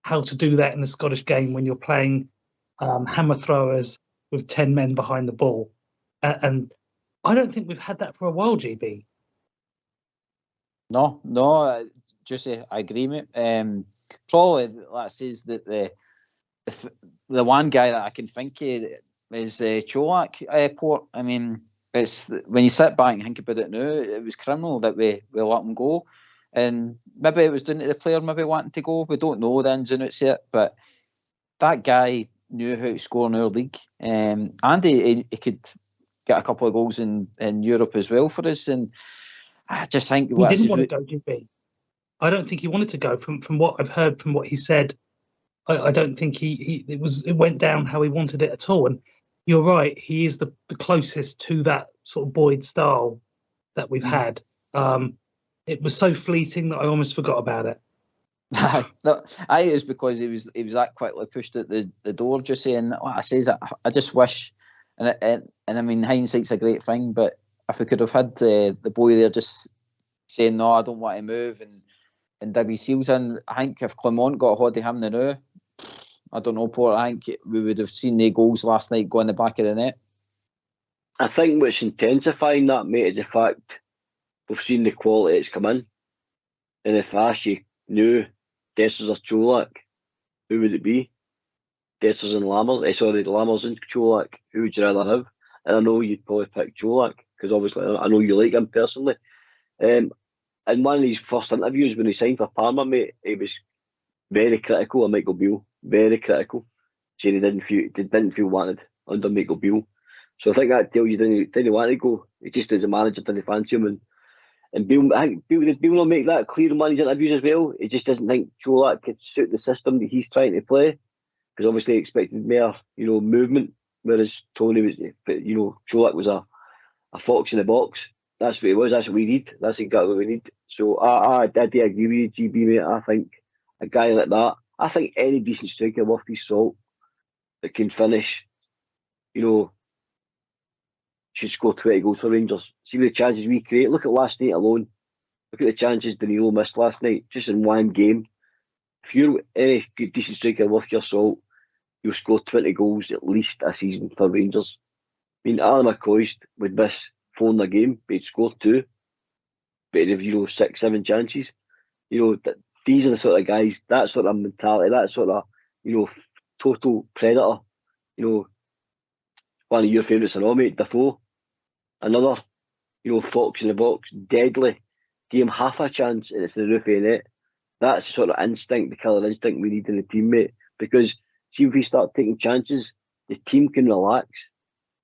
S3: how to do that in the Scottish game when you're playing hammer throwers with 10 men behind the ball. And I don't think we've had that for a while, GB.
S1: No, Juicy, I agree, mate. Probably, like I says, that the one guy that I can think of is Cholak Port. I mean, it's when you sit back and think about it now, it was criminal that we let him go, and maybe it was down to the player maybe wanting to go. We don't know the ins and outs yet, but that guy knew how to score in our league, and he could get a couple of goals in Europe as well for us. And I just think
S3: he didn't want to go, GB. I don't think he wanted to go. From what I've heard, from what he said, I don't think it went down how he wanted it at all. And you're right, he is the closest to that sort of Boyd style that we've had. It was so fleeting that I almost forgot about it.
S1: It's because he was that quickly pushed at the door, just saying what I says. I just wish, and I mean, hindsight's a great thing, but if we could have had the boy there just saying no, I don't want to move, and dig his heels in, I think if Clement got a hold of him now, I don't know, Port, I think we would have seen the goals last night go in the back of the net.
S2: I think what's intensifying that, mate, is the fact we've seen the quality that's come in. And if I ask you knew Dessers or Čolak, who would it be? Dessers and Lammers? Lammers and Čolak. Who would you rather have? And I know you'd probably pick Čolak, because obviously I know you like him personally. In one of his first interviews when he signed for Parma, mate, he was very critical of Michael Beale. Very critical. Saying he didn't feel wanted under Michael Beale. So I think that tells you didn't want to go. He just as a manager didn't fancy him. And Beale, I think did Beale not make that clear in one of his interviews as well? He just doesn't think Čolak could suit the system that he's trying to play. Because obviously he expected more, movement. Whereas Tony was, Čolak was a fox in the box. That's what he was. That's what we need. That's exactly what we need. So I do agree with you, GB, mate. I think a guy like that, I think any decent striker worth his salt that can finish, should score 20 goals for Rangers. See the chances we create. Look at last night alone. Look at the chances Danilo missed last night, just in one game. If you're any good decent striker worth your salt, you'll score 20 goals at least a season for Rangers. I mean, Alan McCoist would miss 4 in a game, but he'd score 2. But he'd have, 6, 7 chances. These are the sort of guys, that sort of mentality, that sort of, total predator. One of your favourites and all, mate, Defoe. Another, fox in the box, deadly. Give him half a chance and it's in the roof of the net. That's the sort of instinct, the killer instinct we need in the team, mate. Because see, if we start taking chances, the team can relax.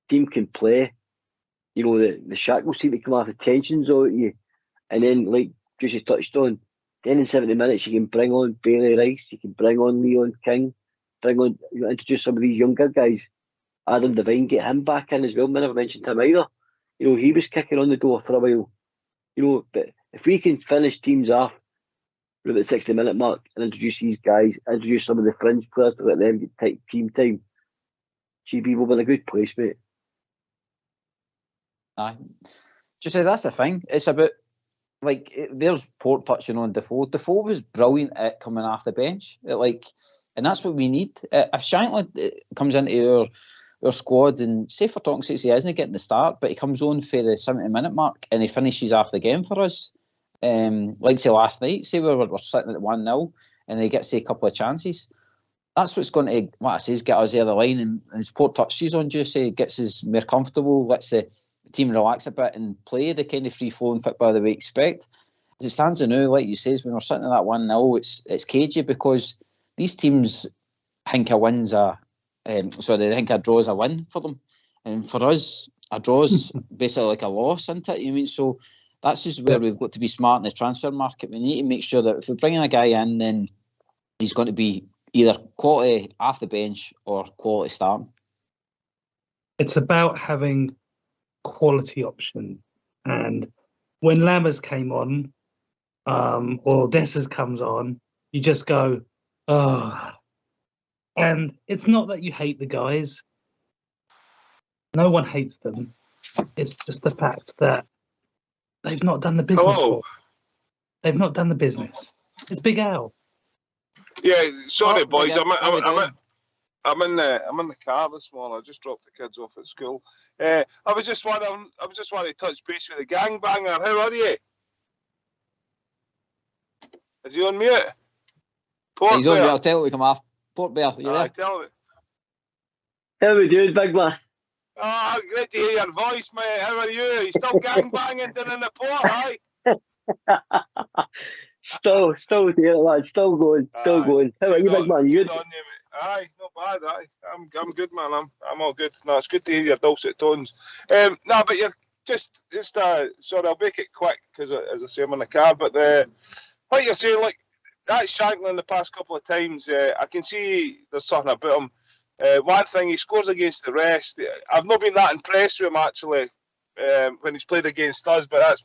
S2: The team can play. The shackles seem to come off, the tensions out of you. And then, like Juicy touched on, then in 70 minutes you can bring on Bailey Rice, you can bring on Leon King, introduce some of these younger guys. Adam Devine, get him back in as well. I never mentioned him either. He was kicking on the door for a while. But if we can finish teams off at the 60-minute mark and introduce these guys, introduce some of the fringe players to let them get team time, GB will be in a good place, mate.
S1: Aye. Just say that's the thing. It's about, there's Port touching on Defoe. Defoe was brilliant at coming off the bench. And that's what we need. If Shankland comes into our squad, and say for talking sake, he isn't getting the start, but he comes on for the 70-minute mark and he finishes off the game for us. Say last night, say we're sitting at 1-0 and he gets a couple of chances. That's what's going to, get us over the line. And as Port touches on Juicy, gets us more comfortable, lets the team relax a bit and play the kind of free-flowing football that we expect. As it stands now, like you say, when we're sitting at that 1-0, it's cagey because these teams think a win's they think a draw's a win for them. And for us, a draw's basically like a loss, isn't it? You mean, so that's just where we've got to be smart in the transfer market. We need to make sure that if we bring a guy in, then he's going to be either quality off the bench or quality starting.
S3: It's about having quality option. And when Lammers came on, or Dessers comes on, you just go, oh. And it's not that you hate the guys. No one hates them. It's just the fact that they've not done the business. They've not done the business. It's Big Al.
S7: Yeah, sorry, boys. I'm in the car this morning. I just dropped the kids off at school. I was just wanting to touch base with the gangbanger. How are you? Is he on mute?
S1: He's on mute. I'll tell him we come off. Port Bear, you there?
S7: Tell me.
S2: How are we doing, big man?
S7: Oh, great to hear your voice, mate. How are you? You still gangbanging down in the Port, aye?
S2: Still there, lad. Still going. How are you, big man? You good?
S7: Aye, not bad. Aye, I'm good, man. I'm all good. No, it's good to hear your dulcet tones. But you're just sorry, I'll make it quick because, as I say, I'm in the car. But what you're saying, that Shankland the past couple of times, I can see there's something about him. One thing, he scores against the rest. I've not been that impressed with him, actually, when he's played against us, but that's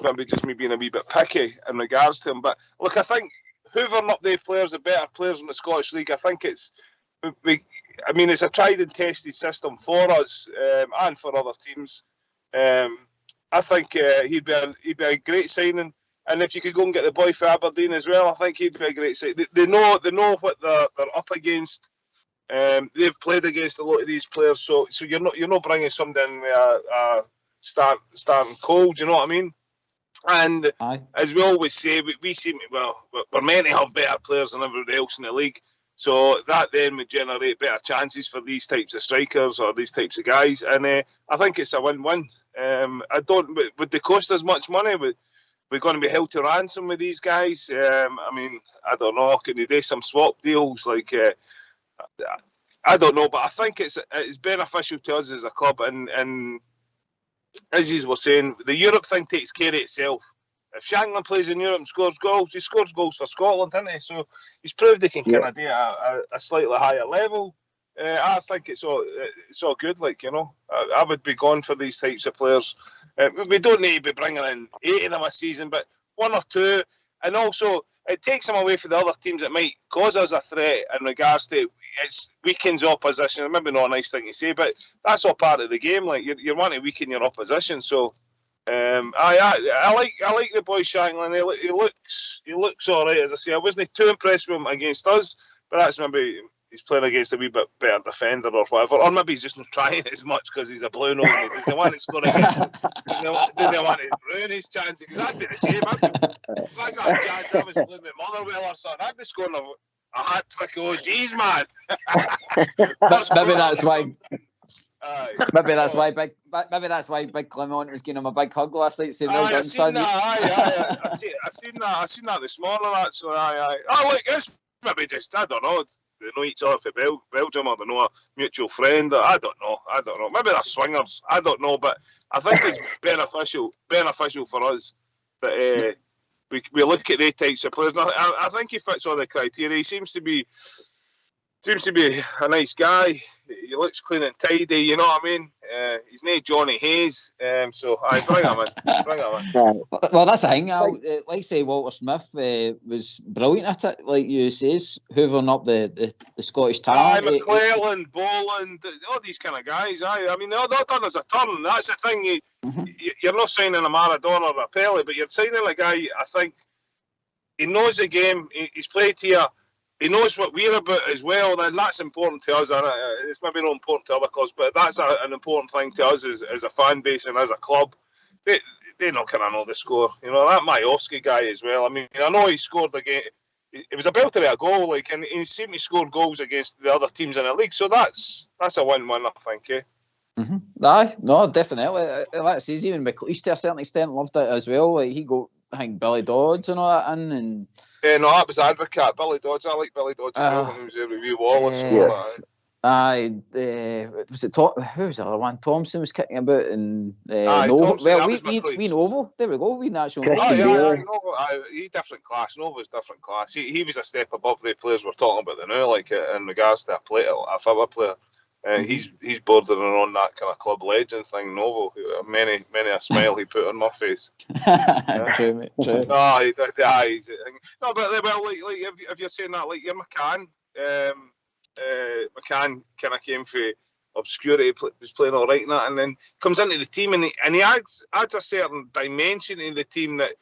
S7: maybe just me being a wee bit picky in regards to him. But look, I think hoovering up the players, the better players in the Scottish League, I think it's a tried and tested system for us and for other teams. I think he'd be a great signing, and if you could go and get the boy for Aberdeen as well, I think he'd be a great signing. They know what they're up against. They've played against a lot of these players, so you're not bringing somebody in with starting cold. You know what I mean? And as we always say, we're meant to have better players than everybody else in the league. So that then would generate better chances for these types of strikers or these types of guys, and I think it's a win-win. Would they cost us much money? We're going to be held to ransom with these guys. I don't know. Can they do some swap deals? I don't know, but I think it's beneficial to us as a club. And as you were saying, the Europe thing takes care of itself. If Shankland plays in Europe and scores goals, he scores goals for Scotland, hasn't he? So he's proved he can kind of do a slightly higher level. I think it's all good. I would be gone for these types of players. We don't need to be bringing in 8 of them a season, but 1 or 2, and also it takes them away from the other teams that might cause us a threat in regards to it weakens opposition. Maybe not a nice thing to say, but that's all part of the game. You want to weaken your opposition, so. I like the boy Shankland. He looks all right. As I say, I wasn't too impressed with him against us, but that's maybe he's playing against a wee bit better defender or whatever, or maybe he's just not trying as much because he's a blue nose and he doesn't want to score against him. Doesn't want to ruin his chances, because I'd be the same. If I got a chance, I was playing with Motherwell or something, I'd be scoring a hat trick. Oh, geez, man.
S1: Maybe that's why. Maybe that's why Big Clement was giving him a big hug last night, saying, "Well done, son."
S7: I seen that this morning, actually. Oh, look, it's maybe just, I don't know. They know each other for Belgium, or they know a mutual friend. I don't know. Maybe they're swingers. I don't know, but I think it's beneficial for us that we look at the types of players. I think he fits all the criteria. He seems to be a nice guy. He looks clean and tidy, you know what I mean? He's no Johnny Hayes, so I bring him in.
S1: Well, that's the thing. Like say, Walter Smith was brilliant at it, like you says, hoovering up the Scottish talent.
S7: McClelland, Boland, all these kind of guys. They're done as a turn. That's the thing. You're not signing a Maradona or a Pele, but you're signing a guy. I think he knows the game. He's played here. He knows what we're about as well, and that's important to us. And it's maybe not important to other clubs, but that's an important thing to us as a fan base and as a club. They not kind of know the score. That Majowski guy as well. I know he scored again. It was a belter of a goal, and he seemed to score goals against the other teams in the league. So that's a win-win, I think.
S1: Aye, no, definitely. That's easy. Even McLeish, to a certain extent, loved it as well. He got, I think, Billy Dodds and all that in, and.
S7: No, that was Advocate. Billy Dodds. I like Billy Dodds as well when he was there with Hugh Wallace.
S1: Was it who was the other one? Thompson was kicking about, and Novo. We Novo. There we go. We national.
S7: Novo. He different class. Novo's different class. He was a step above the players we're talking about now, in regards to a filler player. He's bordering on that kind of club legend thing. Novo, many a smile he put on my face.
S1: True, mate. True.
S7: No, if you're saying that, like your McCann, McCann kind of came for obscurity, was playing all right in that, and then comes into the team and he adds a certain dimension in the team that,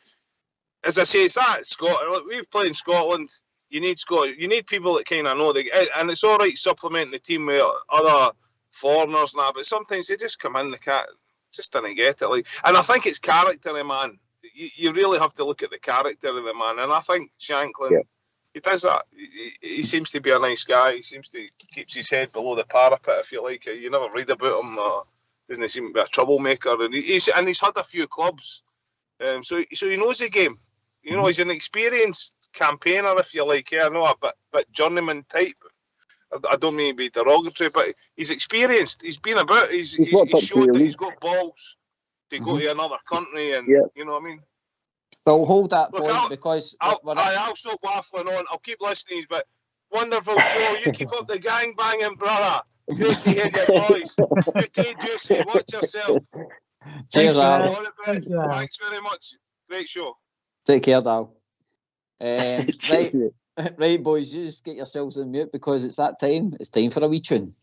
S7: as I say, it's that Scotland. We've played in Scotland. You need people that kind of know and it's all right supplementing the team with other foreigners now, but sometimes they just come in, just didn't get it. And I think it's character of the man. You really have to look at the character of the man, and I think Shankland, he does that. He seems to be a nice guy. He seems to keeps his head below the parapet, if you like. You never read about him. Doesn't seem to be a troublemaker, and he's had a few clubs, so he knows the game. He's an experienced campaigner, if you like. I know, but journeyman type. I don't mean to be derogatory, but he's experienced. He's been about. He's showed that he's got balls to go to another country, and you know what I mean.
S1: Well, hold that point, because
S7: I'll stop waffling on. I'll keep listening, but wonderful show. You keep up the gang banging, brother. Great to hear your voice. You too, Juicy. Watch yourself.
S1: Cheers, Al.
S7: All the best. Thanks very much. Great show.
S1: Take care, Al.
S2: Cheers, mate.
S1: Right, boys, you just get yourselves on mute because it's that time. It's time for a wee tune.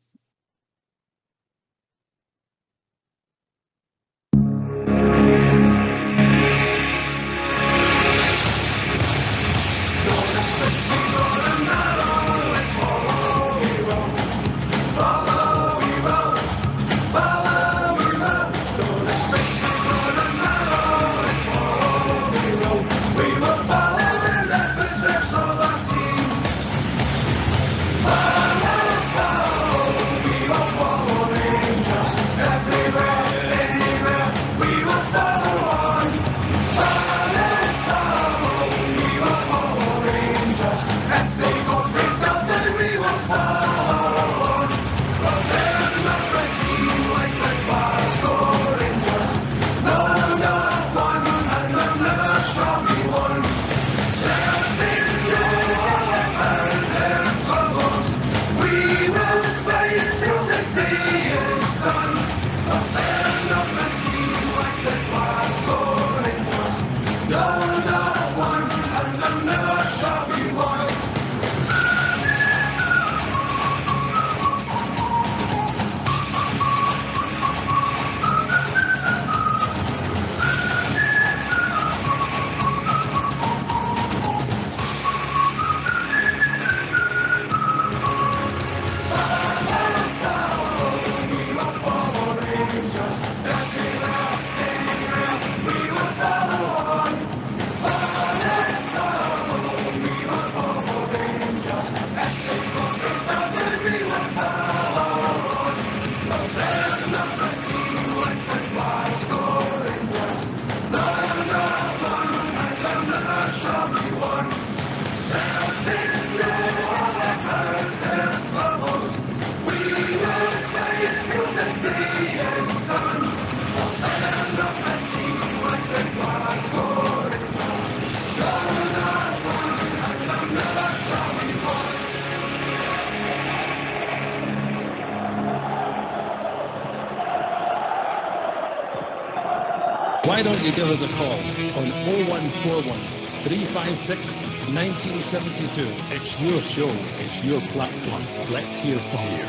S6: Why don't you give us a call on 0141 356 1972. It's your show, it's your platform. Let's hear from you.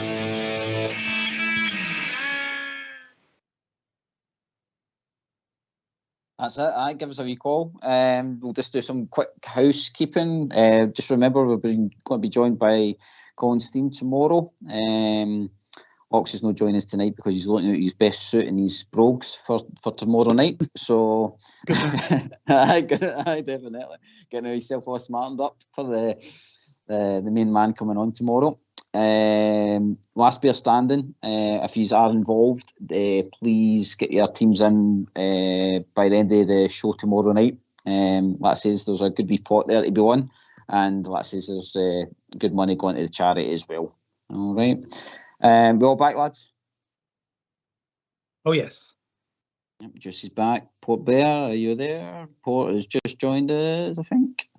S1: That's it. Give us a wee call. We'll just do some quick housekeeping. Just remember, we're going to be joined by Colin Steen tomorrow. Ox is not joining us tonight because he's looking at his best suit and his brogues for tomorrow night. So, I definitely getting himself all smartened up for the main man coming on tomorrow. Last beer standing. If you are involved, please get your teams in by the end of the show tomorrow night. That says there's a good wee pot there to be won, and that says there's good money going to the charity as well. All right. We all back, lads?
S3: Oh, yes.
S1: Yep, Juicy's back. Port Bear, are you there? Port has just joined us, I think.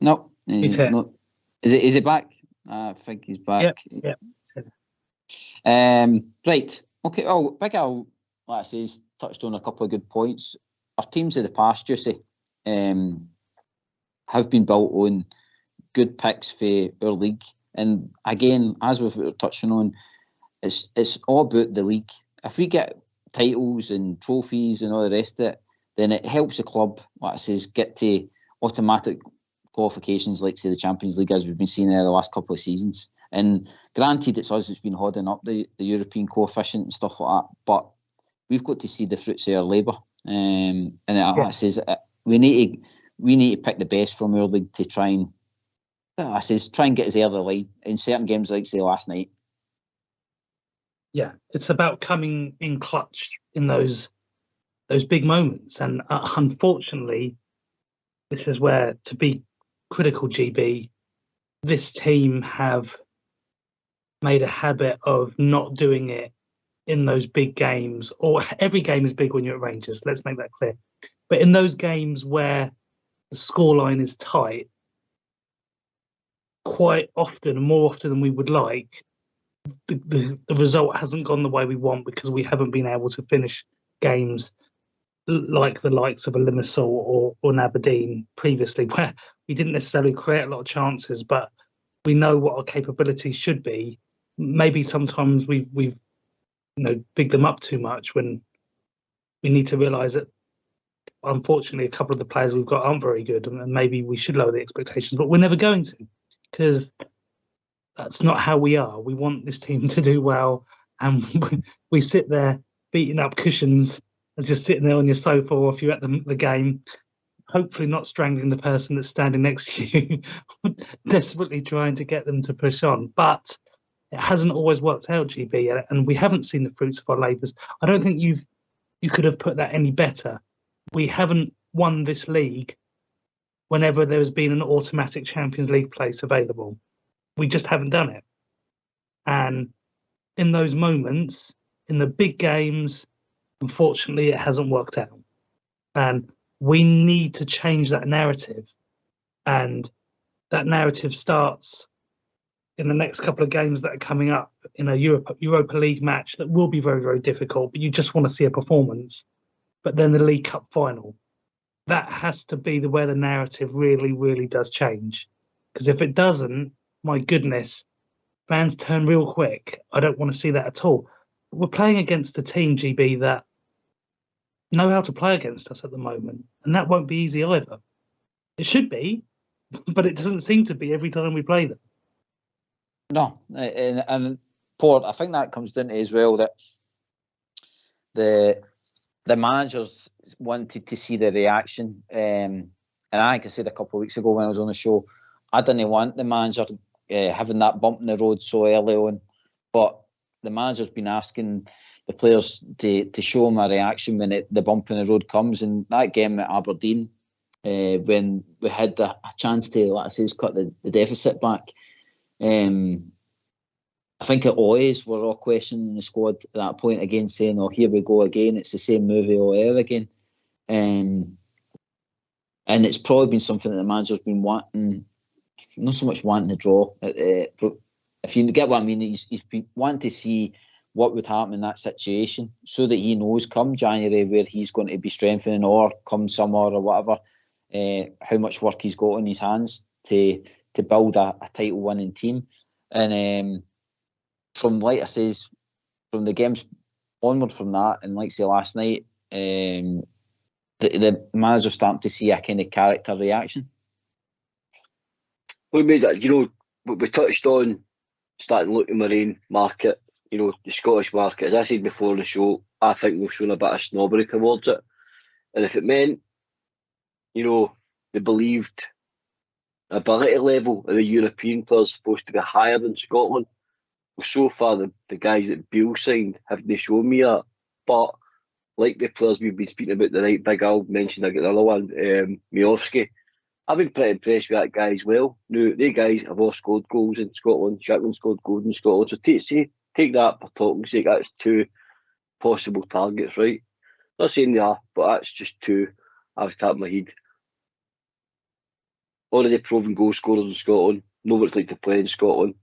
S1: No.
S3: He's here.
S1: No. Is it back? I think he's back.
S3: Yep.
S1: Right. Okay. Oh, Big Al, like I say, touched on a couple of good points. Our teams of the past, Juicy, have been built on good picks for our league. And again, as we've touching on, it's all about the league. If we get titles and trophies and all the rest of it, then it helps the club, like I says, get to automatic qualifications like, say, the Champions League, as we've been seeing there the last couple of seasons. And granted, it's us that's been holding up the European coefficient and stuff like that, but we've got to see the fruits of our labour. And like I says, we need to pick the best from our league to try and get us out of the line in certain games, like say last night.
S3: Yeah, it's about coming in clutch in those big moments, and unfortunately, this is where, to be critical, GB, this team have made a habit of not doing it in those big games. Or every game is big when you're at Rangers. Let's make that clear. But in those games where the scoreline is tight, quite often, more often than we would like, the result hasn't gone the way we want because we haven't been able to finish games like the likes of a Limassol or an Aberdeen previously, where we didn't necessarily create a lot of chances, but we know what our capabilities should be. Maybe sometimes we've bigged them up too much when we need to realise that unfortunately a couple of the players we've got aren't very good, and maybe we should lower the expectations, but we're never going to, because that's not how we are. We want this team to do well, and we sit there beating up cushions as you're sitting there on your sofa, or if you're at the game, hopefully not strangling the person that's standing next to you, desperately trying to get them to push on. But it hasn't always worked out, GB, and we haven't seen the fruits of our labours. I don't think you could have put that any better. We haven't won this league whenever there has been an automatic Champions League place available. We just haven't done it. And in those moments, in the big games, unfortunately, it hasn't worked out. And we need to change that narrative. And that narrative starts in the next couple of games that are coming up in a Europa League match that will be very, very difficult, but you just want to see a performance. But then the League Cup final, that has to be where the narrative really, really does change. Because if it doesn't, my goodness, fans turn real quick. I don't want to see that at all. We're playing against a team, GB, that know how to play against us at the moment, and that won't be easy either. It should be, but it doesn't seem to be every time we play them.
S1: No, and Port, I think that comes down to as well that the managers wanted to see the reaction, and I think I said a couple of weeks ago when I was on the show, I didn't want the manager having that bump in the road so early on, but the manager's been asking the players to show him a reaction when the bump in the road comes. And that game at Aberdeen, when we had a chance to, like I say, cut the deficit back, I think it always were all questioning the squad at that point again, saying, "Oh, here we go again. It's the same movie all over again." And it's probably been something that the manager's been wanting. Not so much wanting to draw, but if you get what I mean, he's been wanting to see what would happen in that situation so that he knows come January where he's going to be strengthening, or come summer or whatever, how much work he's got on his hands to build a title winning team. And from, like I says, from the games onward from that, and like I say last night, the manager's starting to see a kind of character reaction.
S2: We made that, we touched on starting to look at the Marine market, the Scottish market. As I said before the show, I think we've shown a bit of snobbery towards it. And if it meant, they believed the ability level of the European players supposed to be higher than Scotland, well, so far the guys that Beale signed haven't shown me that. But like the players we've been speaking about tonight, Big Al mentioned, I get the other one, Miovski, I've been pretty impressed with that guy as well. Now, they guys have all scored goals in Scotland. Strickland scored goals in Scotland. So take that for talking sake. That's two possible targets, right? Not saying they are, but that's just two off the top of my head. Already proven goal scorers in Scotland. Know what it's like to play in Scotland.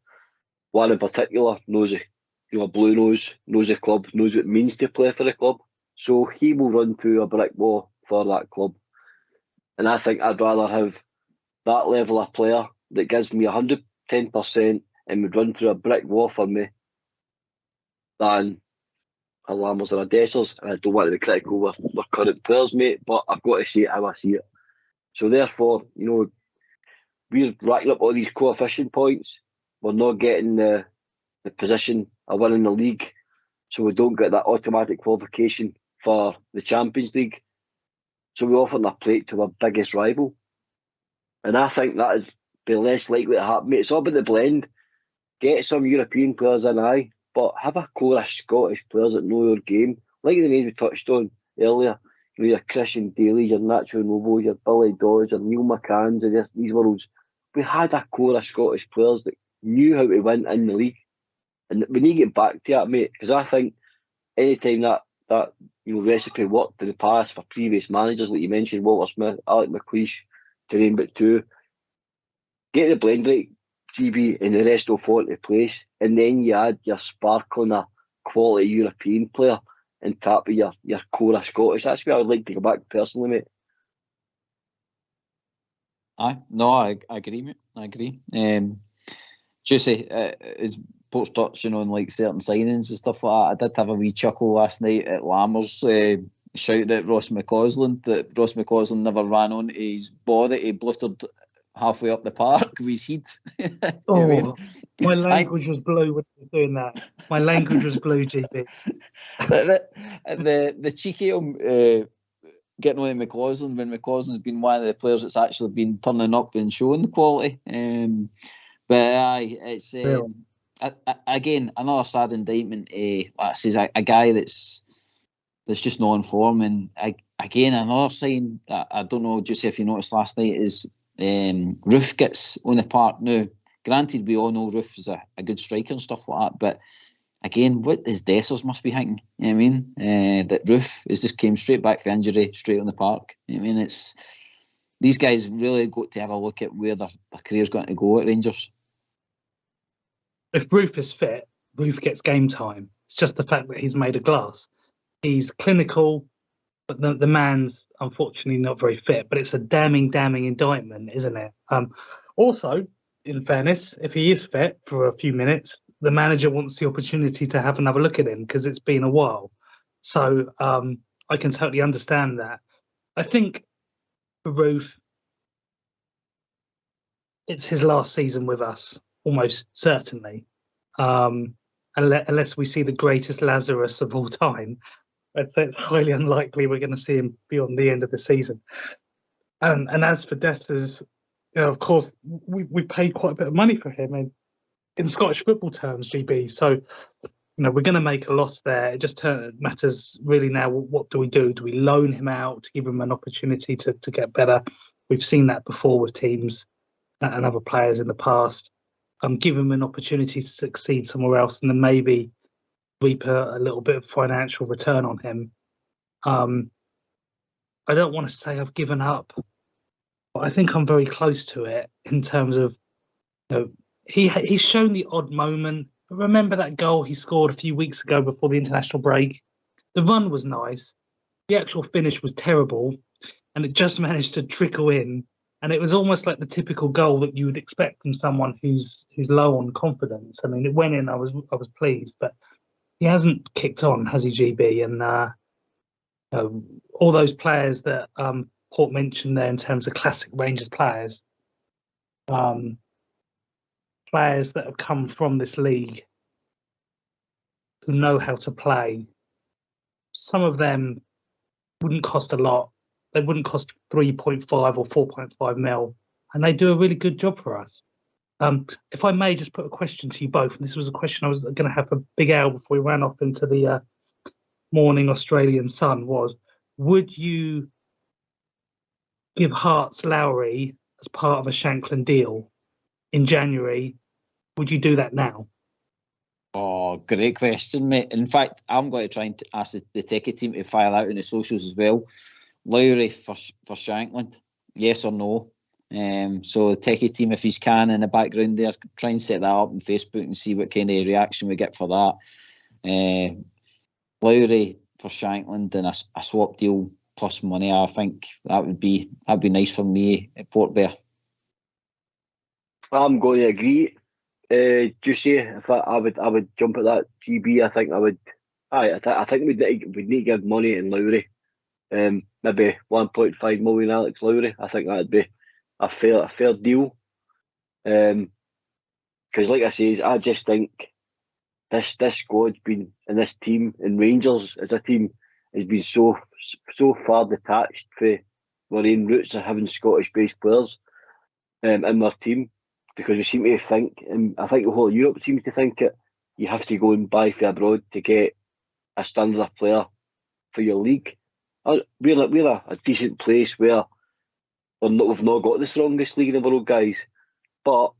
S2: One in particular knows a blue nose, knows the club, knows what it means to play for the club. So he will run through a brick wall for that club. And I think I'd rather have that level of player that gives me 110% and would run through a brick wall for me than a Lammers or a Dessers. And I don't want to be critical with current players, mate, but I've got to see it how I see it. So therefore, we're racking up all these coefficient points. We're not getting the position of winning the league, so we don't get that automatic qualification for the Champions League. So we offer a plate to our biggest rival. And I think that is be less likely to happen. It's all about the blend. Get some European players in, but have a core of Scottish players that know your game. Like the names we touched on earlier, your Christian Daly, your Nacho Novo, your Billy Dodds, your Neil McCanns, and these worlds. We had a core of Scottish players that knew how to win in the league. And we need to get back to that, mate, because I think any time that recipe worked in the past for previous managers, like you mentioned, Walter Smith, Alec McLeish, to name but two, get the blend right, GB, and the rest will fall into place. And then you add your spark on a quality European player and tap with your core of Scottish. That's where I would like to go back personally, mate.
S1: I agree, mate. I agree. Juicy, is Port's touching on like certain signings and stuff like that. I did have a wee chuckle last night at Lammers shouting at Ross McCausland that Ross McCausland never ran onto his ball that he bluttered halfway up the park with his head.
S3: Oh, I mean? My language was blue when he was doing that. My language was blue, GB.
S1: the cheeky getting on to McCausland when McCausland's been one of the players that's actually been turning up and showing the quality. But aye, it's again another sad indictment. Like I says, a guy that's just not in form, and again another sign. I don't know, just if you noticed last night is Roof gets on the park now. Granted, we all know Roof is a good striker and stuff like that, but again, what his Dessers must be thinking. You know what I mean? That Roof is just came straight back for injury, straight on the park. You know what I mean? It's these guys really got to have a look at where their career's going to go at Rangers.
S3: If Roof is fit, Roof gets game time. It's just the fact that he's made of glass. He's clinical, but the man's unfortunately not very fit. But it's a damning indictment, isn't it? Also, in fairness, if he is fit for a few minutes, the manager wants the opportunity to have another look at him because it's been a while. So I can totally understand that. I think for Roof, it's his last season with us, almost certainly. Unless we see the greatest Lazarus of all time, I'd say it's highly unlikely we're going to see him beyond the end of the season. And as for Dessers, of course, we paid quite a bit of money for him in Scottish football terms, GB. So, we're going to make a loss there. It just matters really now. What do we do? Do we loan him out to give him an opportunity to get better? We've seen that before with teams and other players in the past. Give him an opportunity to succeed somewhere else, and then maybe reap a little bit of financial return on him. I don't want to say I've given up, but I think I'm very close to it in terms of, he's shown the odd moment. Remember that goal he scored a few weeks ago before the international break? The run was nice. The actual finish was terrible, and it just managed to trickle in. And it was almost like the typical goal that you would expect from someone who's low on confidence. I mean, it went in. I was pleased, but he hasn't kicked on, has he, GB? And all those players that Port mentioned there in terms of classic Rangers players, players that have come from this league who know how to play. Some of them wouldn't cost a lot. They wouldn't cost 3.5 or 4.5 mil, and they do a really good job for us. If I may just put a question to you both, and this was a question I was going to have a Big Al before we ran off into the morning Australian sun, was, would you give Hearts Lowry as part of a Shankland deal in January? Would you do that now?
S1: Oh, great question, mate. In fact, I'm going to try and ask the techie team to file out in the socials as well. Lowry for Shankland, yes or no? So the techie team, if he can in the background there, try and set that up on Facebook and see what kind of reaction we get for that. Lowry for Shankland and a swap deal plus money, I think that'd be nice for me at Port Bear.
S2: I'm going to agree. Juicy, if I would jump at that, GB. I think I would. I think we'd need to give money in Lowry. Maybe 1.5 million Alex Lowry. I think that'd be a fair deal. Because like I say, I just think this squad's been, and this team and Rangers as a team has been so far detached from our own roots of having Scottish-based players in our team, because we seem to think, and I think the whole of Europe seems to think it, you have to go and buy from abroad to get a standard of player for your league. We're a decent place where we've not got the strongest league in the world, guys. But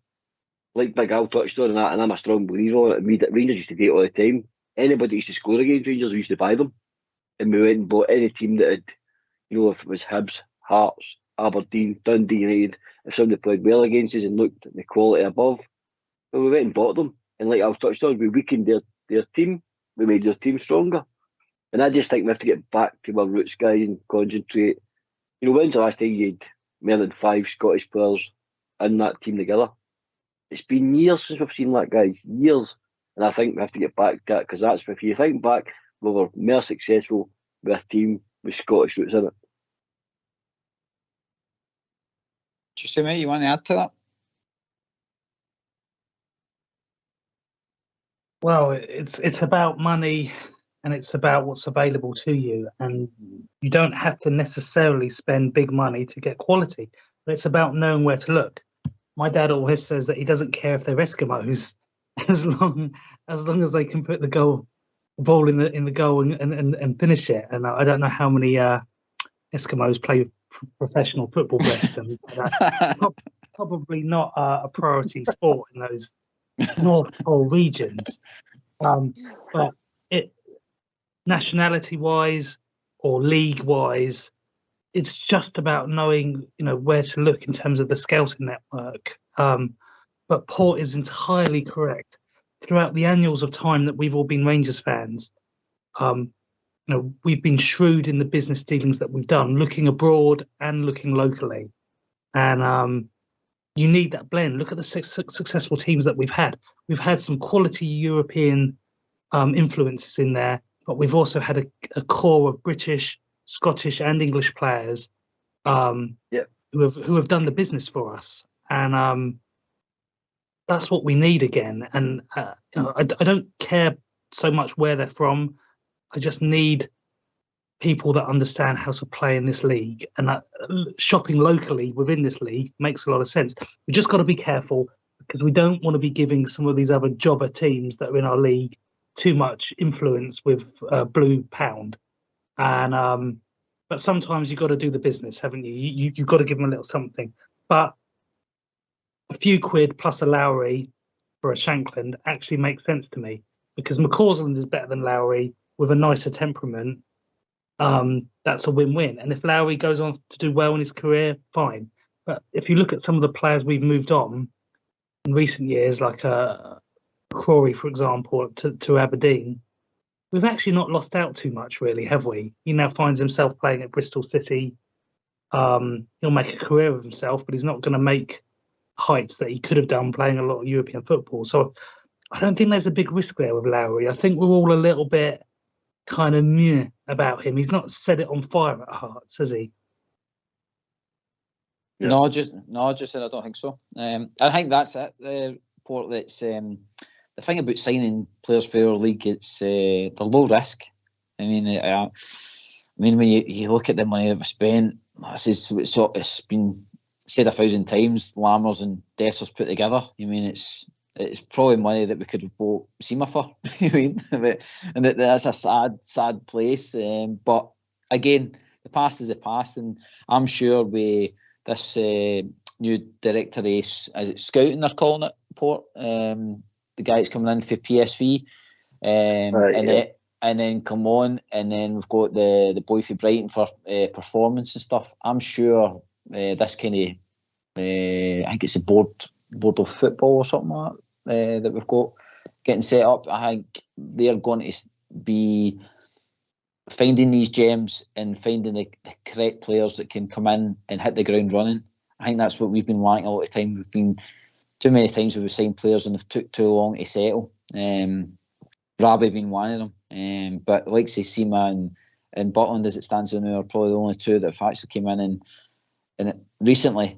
S2: like Big Al touched on, and I'm a strong believer in it, Rangers used to do it all the time. Anybody used to score against Rangers, we used to buy them. And we went and bought any team that had, if it was Hibs, Hearts, Aberdeen, Dundee United, if somebody played well against us and looked at the quality above, Well, we went and bought them, and like I've touched on, we weakened their team. We made their team stronger, and I just think we have to get back to our roots, guys, and concentrate. You know, when's the last time you had more than 5 Scottish players in that team together? It's been years since we've seen that, guys. Years. And I think we have to get back to that, because that's, if you think back, we were more successful with a team with Scottish roots in it.
S1: Just say, mate, you want to add to that?
S3: Well, it's about money, and it's about what's available to you, and you don't have to necessarily spend big money to get quality, but it's about knowing where to look. My dad always says that he doesn't care if they're Eskimos, as long as they can put the ball in the goal and finish it. And I don't know how many Eskimos play professional football, bless them. Probably not a priority sport in those North Pole regions. But nationality-wise or league-wise, it's just about knowing, where to look in terms of the scouting network. But Port is entirely correct. Throughout the annuals of time that we've all been Rangers fans, we've been shrewd in the business dealings that we've done, looking abroad and looking locally. And you need that blend. Look at the successful teams that we've had. We've had some quality European influences in there, but we've also had a core of British, Scottish, and English players who have done the business for us. And that's what we need again. And I don't care so much where they're from. I just need people that understand how to play in this league, and that shopping locally within this league makes a lot of sense. We just got to be careful, because we don't want to be giving some of these other jobber teams that are in our league too much influence with blue pound. And but sometimes you've got to do the business, haven't you? You've got to give them a little something. But a few quid plus a Lowry for a Shankland actually makes sense to me, because McCausland is better than Lowry with a nicer temperament. That's a win-win. And if Lowry goes on to do well in his career, fine. But if you look at some of the players we've moved on in recent years, like Crawley, for example, to Aberdeen, we've actually not lost out too much, really, have we? He now finds himself playing at Bristol City. He'll make a career of himself, but he's not going to make heights that he could have done playing a lot of European football. So I don't think there's a big risk there with Lowry. I think we're all a little bit kind of meh about him. He's not set it on fire at Hearts, has he?
S1: Yeah. No, just I don't think so. I think that's it. Port. That's the thing about signing players for our league. It's they're low risk. I mean, when you look at the money that we've spent, it's been said 1,000 times. Lammers and Dessers put together. I mean, it's probably money that we could have bought Seema for. I mean, and that's a sad place. But again, the past is the past, and I'm sure with this new director race, is it scouting they're calling it, Port? The guy that's coming in for PSV, and then come on, and then we've got the boy for Brighton for performance and stuff. I'm sure this kind of, I think it's a board of football or something like that, that we've got getting set up. I think they're going to be finding these gems and finding the correct players that can come in and hit the ground running. I think that's what we've been lacking a lot of time. We've been too many times we've signed players and they've took too long to settle. Rabi being one of them. But like say Seema and Butland, as it stands now, are probably the only two that have actually came in and recently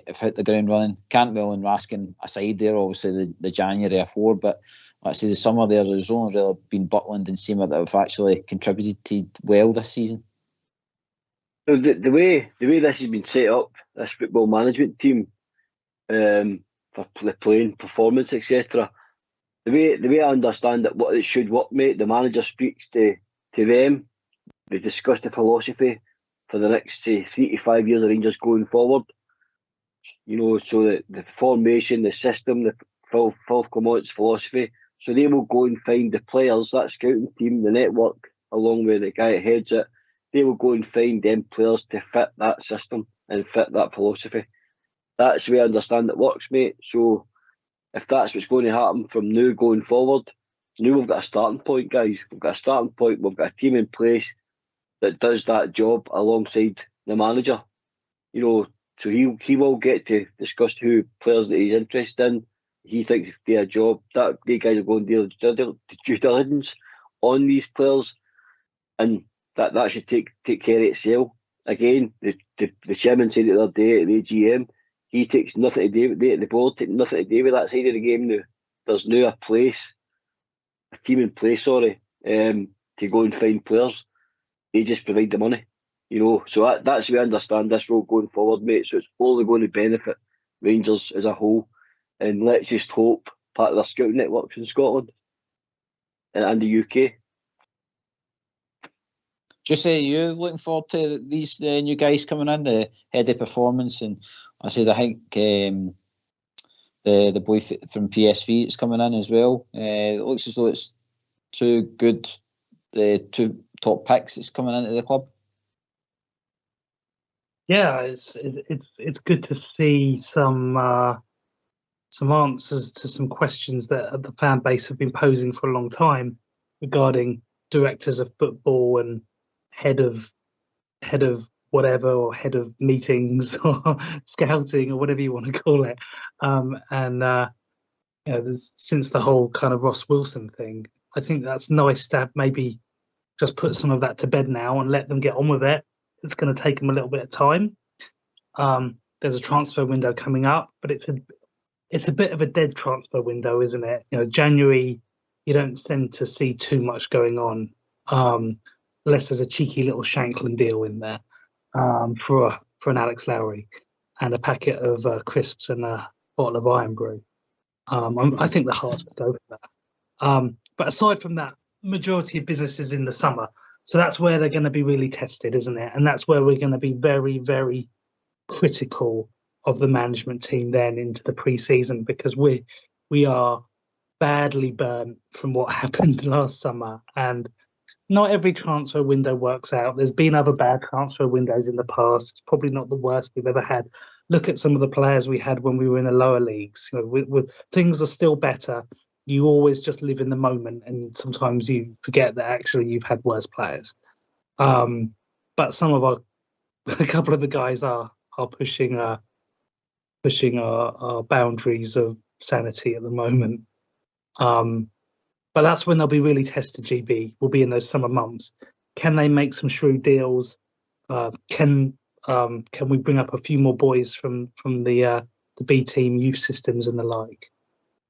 S1: have hit the ground running. Cantwell and Raskin aside there, obviously the January afore, but let's say the summer there's only really been Butland and Seema that have actually contributed well this season.
S2: So the way this has been set up, this football management team, for the playing performance, etc. The way I understand it, what it should work, mate. The manager speaks to them. They discuss the philosophy for the next, say, 3 to 5 years of Rangers going forward. You know, so the formation, the system, the Phil Clement's philosophy. So they will go and find the players, that scouting team, the network, along with the guy that heads it. They will go and find them players to fit that system and fit that philosophy. That's the way I understand it works, mate. So if that's what's going to happen from now going forward, now we've got a starting point, guys. We've got a starting point. We've got a team in place that does that job alongside the manager. So he will get to discuss who players that he's interested in. He thinks if they do a job, that the guys are going to do due diligence on these players, and that should take care of itself. Again, the chairman said the other day at the AGM, he takes nothing to do with the board, take nothing to do with that side of the game now. There's now a team in place, to go and find players. They just provide the money, So that's where I understand this role going forward, mate. So it's only going to benefit Rangers as a whole, and let's just hope part of their scouting networks in Scotland and the UK.
S1: Just say you looking forward to these new guys coming in, the head of performance, and I think the boy from PSV is coming in as well. It looks as though it's two top picks that's coming into the club.
S3: Yeah, it's good to see some answers to some questions that the fan base have been posing for a long time regarding directors of football and head of whatever, or head of meetings or scouting or whatever you want to call it. Since the whole kind of Ross Wilson thing, I think that's nice to have maybe just put some of that to bed now and let them get on with it. It's going to take them a little bit of time. There's a transfer window coming up, but it's a bit of a dead transfer window, isn't it? January, you don't tend to see too much going on, unless there's a cheeky little Shankland deal in there for an Alex Lowry and a packet of crisps and a bottle of Iron Brew. I think the Hearts would go for that. But aside from that, majority of business is in the summer. So that's where they're going to be really tested, isn't it? And that's where we're going to be very, very critical of the management team then into the pre-season, because we are badly burnt from what happened last summer. And not every transfer window works out. There's been other bad transfer windows in the past. It's probably not the worst we've ever had. Look at some of the players we had when we were in the lower leagues. Things were still better. You always just live in the moment, and sometimes you forget that actually you've had worse players. But a couple of the guys are pushing our boundaries of sanity at the moment. But that's when they'll be really tested. GB will be in those summer months. Can they make some shrewd deals? Can we bring up a few more boys from the B team youth systems and the like,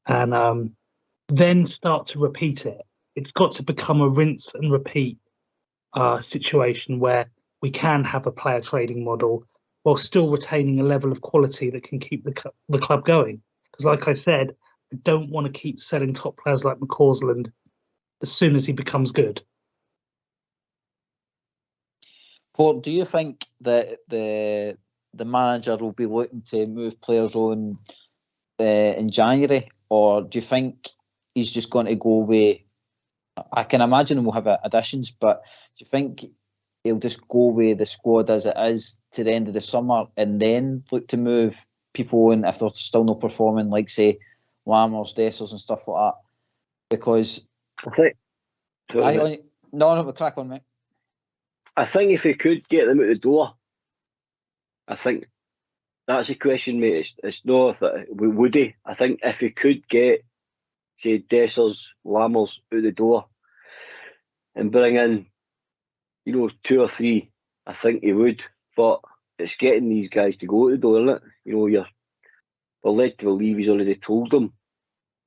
S3: and then start to repeat it? It's got to become a rinse and repeat situation where we can have a player trading model while still retaining a level of quality that can keep the club going. Because, like I said, I don't want to keep selling top players like McCausland as soon as he becomes good.
S1: Paul, do you think that the manager will be looking to move players on in January, or do you think he's just going to go away? I can imagine we'll have additions, but do you think he'll just go away the squad as it is to the end of the summer and then look to move people in if they're still not performing, like say Lammers, Dessers and stuff like that? Because
S2: crack
S1: on, mate.
S2: I think if he could get them out the door, I think that's a question, mate. It's not that would he. I think if he could get, say, Dessers, Lammers out the door and bring in, 2 or 3, I think he would. But it's getting these guys to go out the door, isn't it? We're led to believe he's already told them.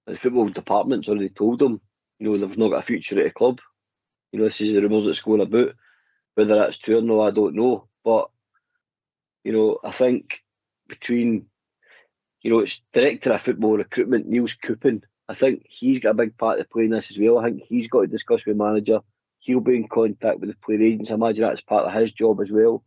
S2: The football department's already told them, they've not got a future at the club. This is the rumours that's going about. Whether that's true or no, I don't know. But, I think between, it's Director of Football Recruitment, Niels Coupin, I think he's got a big part to play in this as well. I think he's got to discuss with the manager. He'll be in contact with the player agents. I imagine that's part of his job as well,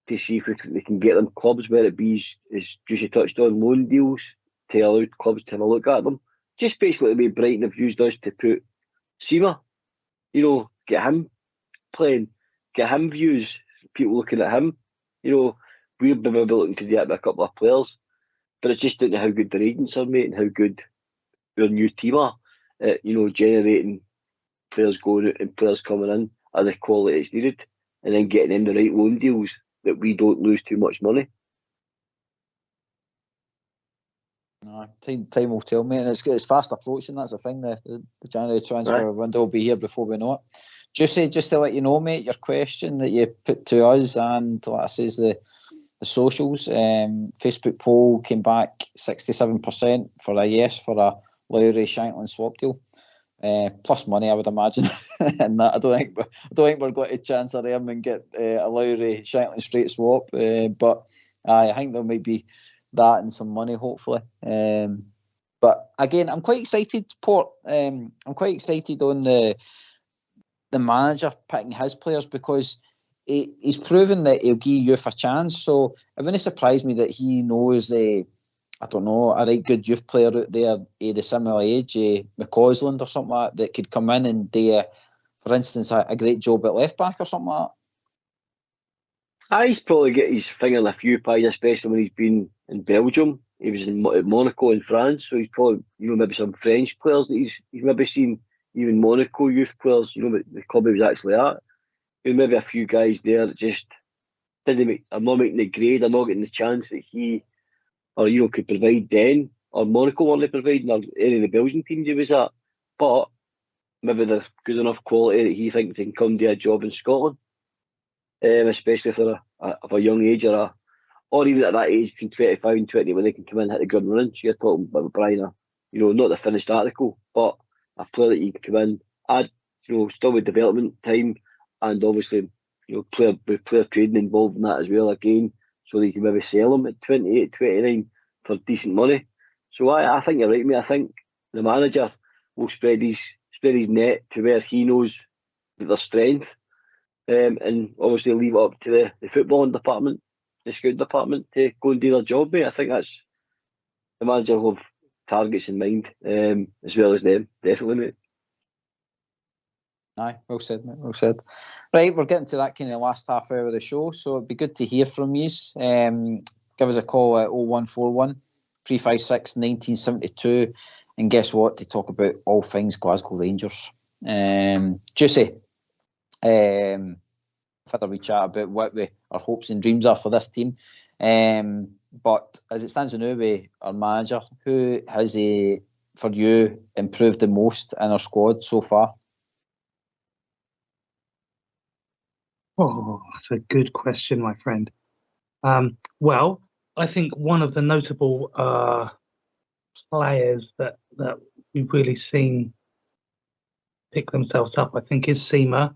S2: to see if they can get them clubs, where it be, as Juicy touched on, loan deals, to allow clubs to have a look at them. Just basically the way Brighton have used us to put Seamer, get him playing, get him views, people looking at him. We've been able looking to do that with a couple of players, but it's just down to how good their agents are, mate, and how good our new team are, generating players going out and players coming in at the quality it's needed, and then getting in the right loan deals that we don't lose too much money.
S1: No, time will tell, mate, and it's fast approaching. That's the thing. The January transfer window will be here before we know it. Juicy, just to let you know, mate, your question that you put to us, and like I says, the socials, Facebook poll came back 67% for a yes for a Lowry Shankland swap deal, plus money, I would imagine. And that I don't think we're going to chance our arm and get a Lowry Shankland straight swap, but I think there might be that and some money, hopefully. But again, I'm quite excited, Port. I'm quite excited on the manager picking his players, because he's proven that he'll give youth a chance. So it wouldn't surprise me that he knows a right good youth player out there, the similar age, McCausland or something like that could come in and do, for instance, a great job at left back or something like that.
S2: He's probably get his finger in a few pies, especially when he's been in Belgium. He was in Monaco in France, so he's probably, maybe some French players that he's maybe seen, even Monaco youth players, the club he was actually at. Maybe a few guys there that just didn't are not making the grade, are not getting the chance that he or could provide then, or Monaco weren't providing, or any of the Belgian teams he was at. But maybe they're good enough quality that he thinks they can come do a job in Scotland, especially for a young age, or even at that age between 25 and 20, when they can come in and hit the ground running. So you're talking about Brian, not the finished article, but a player that you can come in, add, still with development time, and obviously, player trading involved in that as well again, so that you can maybe sell them at 28, 29 for decent money. So I think you're right, mate. I think the manager will spread his net to where he knows that there's strength, and obviously leave it up to the footballing department, the scout department, to go and do their job, mate. I think that's the manager will have targets in mind, as well as them, definitely, mate.
S1: Aye, well said, mate. Well said. Right, we're getting to that kind of last half hour of the show, so it'd be good to hear from you. Give us a call at 0141 356 1972, and guess what? To talk about all things Glasgow Rangers. Juicy, I've had a wee chat about what our hopes and dreams are for this team. But as it stands now with our manager, who has for you improved the most in our squad so far?
S3: Oh, that's a good question, my friend. Well, I think one of the notable players that we've really seen pick themselves up, I think, is Seema.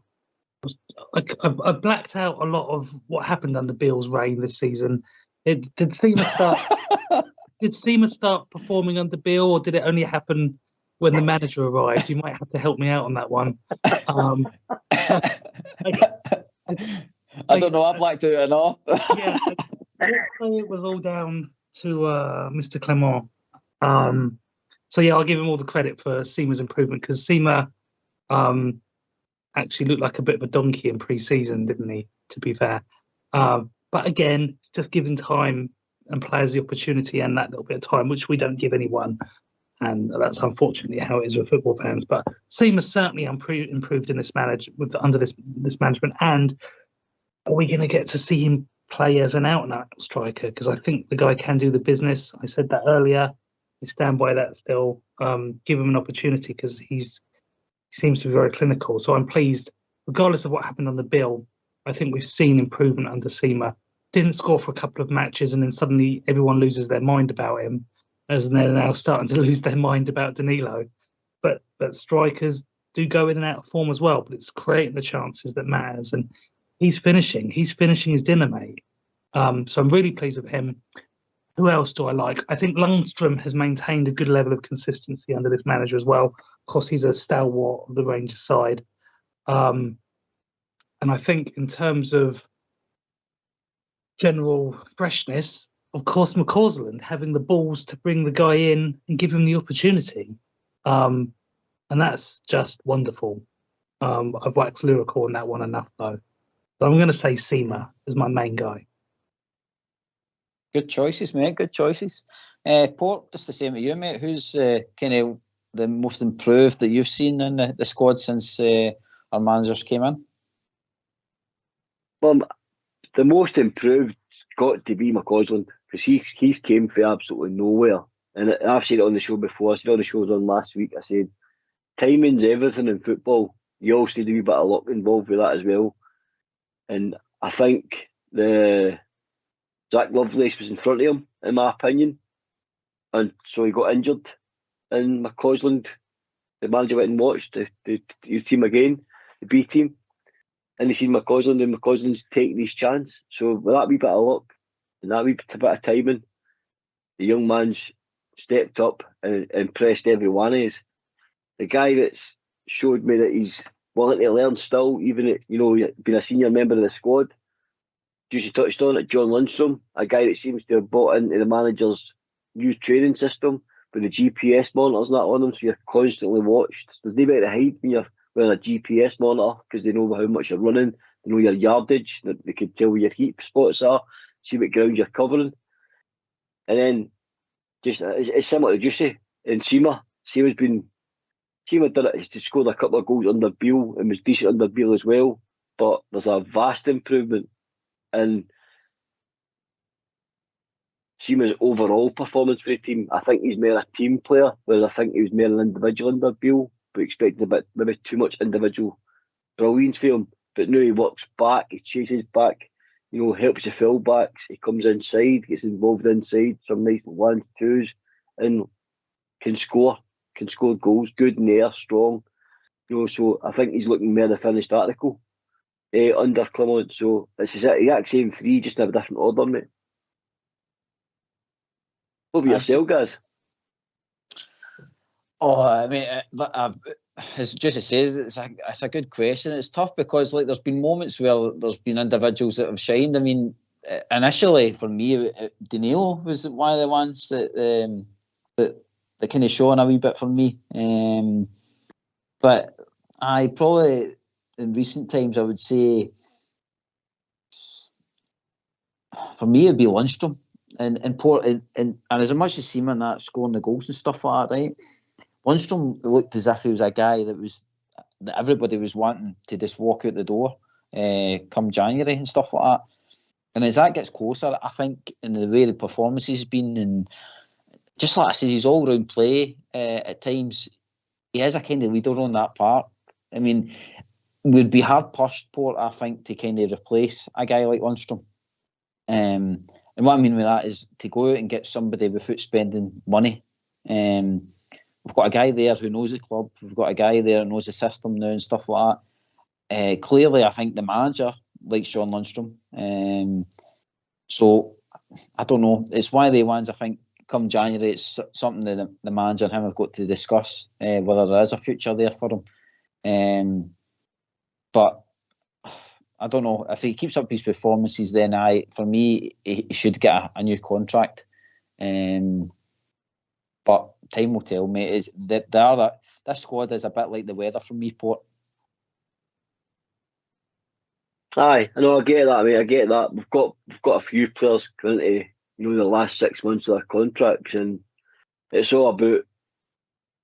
S3: I blacked out a lot of what happened under Bill's reign this season. Did Seema start performing under Bill, or did it only happen when the manager arrived? You might have to help me out on that one.
S1: I don't know. I blacked out and all.
S3: Yeah, let's say it was all down to Mr. Clement. So yeah, I'll give him all the credit for Seema's improvement, because Seema actually looked like a bit of a donkey in pre-season, didn't he? To be fair, but again, it's just giving time and players the opportunity and that little bit of time, which we don't give anyone, and that's unfortunately how it is with football fans. But Seema certainly improved in this under this management, and are we going to get to see him play as an out-and-out striker? Because I think the guy can do the business. I said that earlier. I stand by that still. Give him an opportunity, because he seems to be very clinical. So I'm pleased, regardless of what happened on the bill. I think we've seen improvement under Seema. Didn't score for a couple of matches, and then suddenly everyone loses their mind about him, as they're now starting to lose their mind about Danilo. But strikers do go in and out of form as well. But it's creating the chances that matters, and he's finishing his dinner, mate. So I'm really pleased with him. Who else do I like? I think Lundstrom has maintained a good level of consistency under this manager as well. Of course, he's a stalwart of the Rangers side. And I think in terms of general freshness, of course, McCausland having the balls to bring the guy in and give him the opportunity. And that's just wonderful. I've waxed lyrical on that one enough, though. So I'm going to say Seema is my main guy.
S1: Good choices, mate. Good choices. Port, just the same with you, mate. Who's kind of the most improved that you've seen in the squad since our managers came in?
S2: Well, the most improved got to be McCausland, because he's came from absolutely nowhere. And I've said it on the show before. I said it on the show on last week. I said timing's everything in football. You also need a wee bit of luck involved with that as well. And I think the Jack Lovelace was in front of him, in my opinion, and so he got injured. And McCausland, the manager, went and watched the team again, the B team, and he seen McCausland, and McCausland's taking his chance. So with that wee bit of luck and that wee bit of timing, the young man's stepped up and impressed every one of us. The guy that's showed me that he's willing to learn still, even at, being a senior member of the squad. Juicy touched on it, John Lundstrom, a guy that seems to have bought into the manager's new training system with the GPS monitors and that on them, so you're constantly watched. There's no way to hide when you're wearing a GPS monitor, because they know how much you're running, they know your yardage, they can tell where your heat spots are, see what ground you're covering. And then just it's similar to Juicy and Seema. Seema did it. He scored a couple of goals under Beale and was decent under Beale as well. But there's a vast improvement in Seema's overall performance for the team. I think he's more a team player, whereas I think he was more an individual under Beale. We expected a bit, maybe too much individual brilliance for him. But now he works back, he chases back, helps the full backs. He comes inside, gets involved inside, some nice 1s, 2s, and can score goals, good in the air, strong. So I think he's looking more the finished article under Clement. So it's the exact same three, just in a different order, mate. What about yourself, guys?
S1: Oh, I mean, as Jesse says, it's a good question. It's tough because there's been moments where there's been individuals that have shined. I mean, initially for me, Danilo was one of the ones that kind of shone a wee bit for me. But I probably in recent times I would say for me it'd be Lundstrom and as much as Seaman that scoring the goals and stuff like that, right? Lundstrom looked as if he was a guy that everybody was wanting to just walk out the door come January and stuff like that. And as that gets closer, I think in the way the performances has been, and just like I said, his all-round play at times, he is a kind of leader on that part. I mean, it would be hard-pushed, Port, I think, to kind of replace a guy like Lundstrom. And what I mean with that is to go out and get somebody without spending money. We've got a guy there who knows the club. We've got a guy there who knows the system now and stuff like that. Clearly, I think the manager likes John Lundstrom. So, I don't know. It's one of the ones I think come January, it's something that the manager and him have got to discuss, whether there is a future there for him. But I don't know. If he keeps up his performances, then for me, he should get a new contract. But time will tell, mate. This squad is a bit like the weather for me, Port.
S2: Aye, I know. I get that, mate. I get that. We've got a few players currently, the last 6 months of their contracts, and it's all about,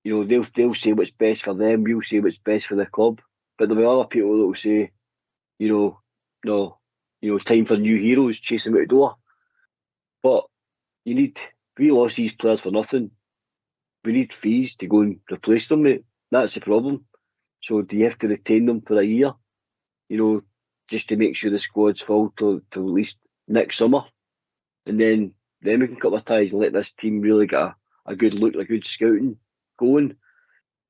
S2: they'll say what's best for them. We'll say what's best for the club. But there'll be other people that will say, no, it's time for new heroes, chase them out the door. But we lost these players for nothing. We need fees to go and replace them, mate. That's the problem. So do you have to retain them for a year? Just to make sure the squad's full till at least next summer. And then we can cut our ties and let this team really get a good look, a good scouting going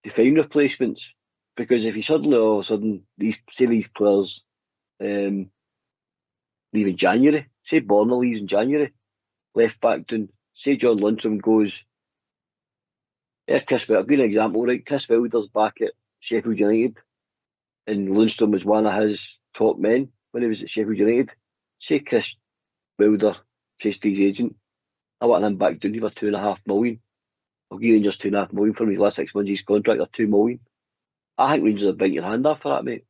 S2: to find replacements. Because if you suddenly, all of a sudden, these players leave in January, say Borna leaves in January, left back down, say John Lundstrom goes, Chris Wilder, I'll give you an example, right? Chris Wilder's back at Sheffield United, and Lundstrom was one of his top men when he was at Sheffield United. Say Chris Wilder says to his agent, I want him back down here for $2.5 million. I'll give Rangers $2.5 million for his last 6 months of his contract, or $2 million. I think Rangers would bite your hand off for that, mate.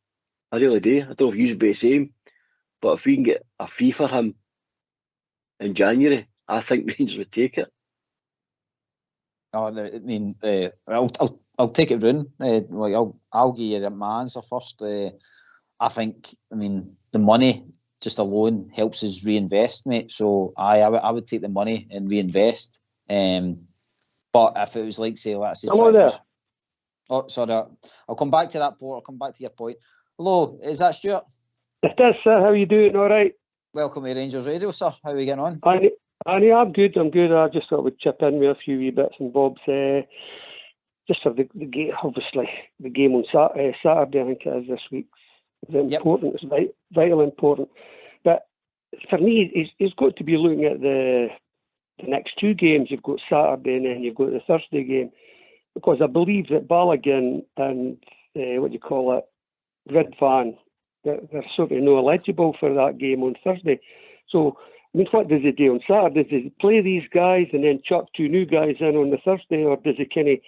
S2: I really do. I don't know if you would be the same, but if we can get a fee for him in January, I think Rangers would take it.
S1: I mean, I'll take it round. Like I'll give you my answer first. I think, I mean, the money just alone helps us reinvest, mate. So I would take the money and reinvest. But if it was like, say, let's say, oh, sorry, I'll come back to that, Paul. I'll come back to your point. Hello, is that Stuart?
S8: It is, sir. How are you doing? All right.
S1: Welcome to Rangers Radio, sir. How are we getting on?
S8: I'm good. I just thought we'd chip in with a few wee bits and bobs. Just for the game, obviously, the game on Saturday, I think it is this week. It's important. It's vitally important. But for me, he's got to be looking at the next two games. You've got Saturday and then you've got the Thursday game. Because I believe that Balogun and, Ridvan, they're sort of no eligible for that game on Thursday. So, I mean, what does he do on Saturday? Does he play these guys and then chuck two new guys in on the Thursday, or does he kind of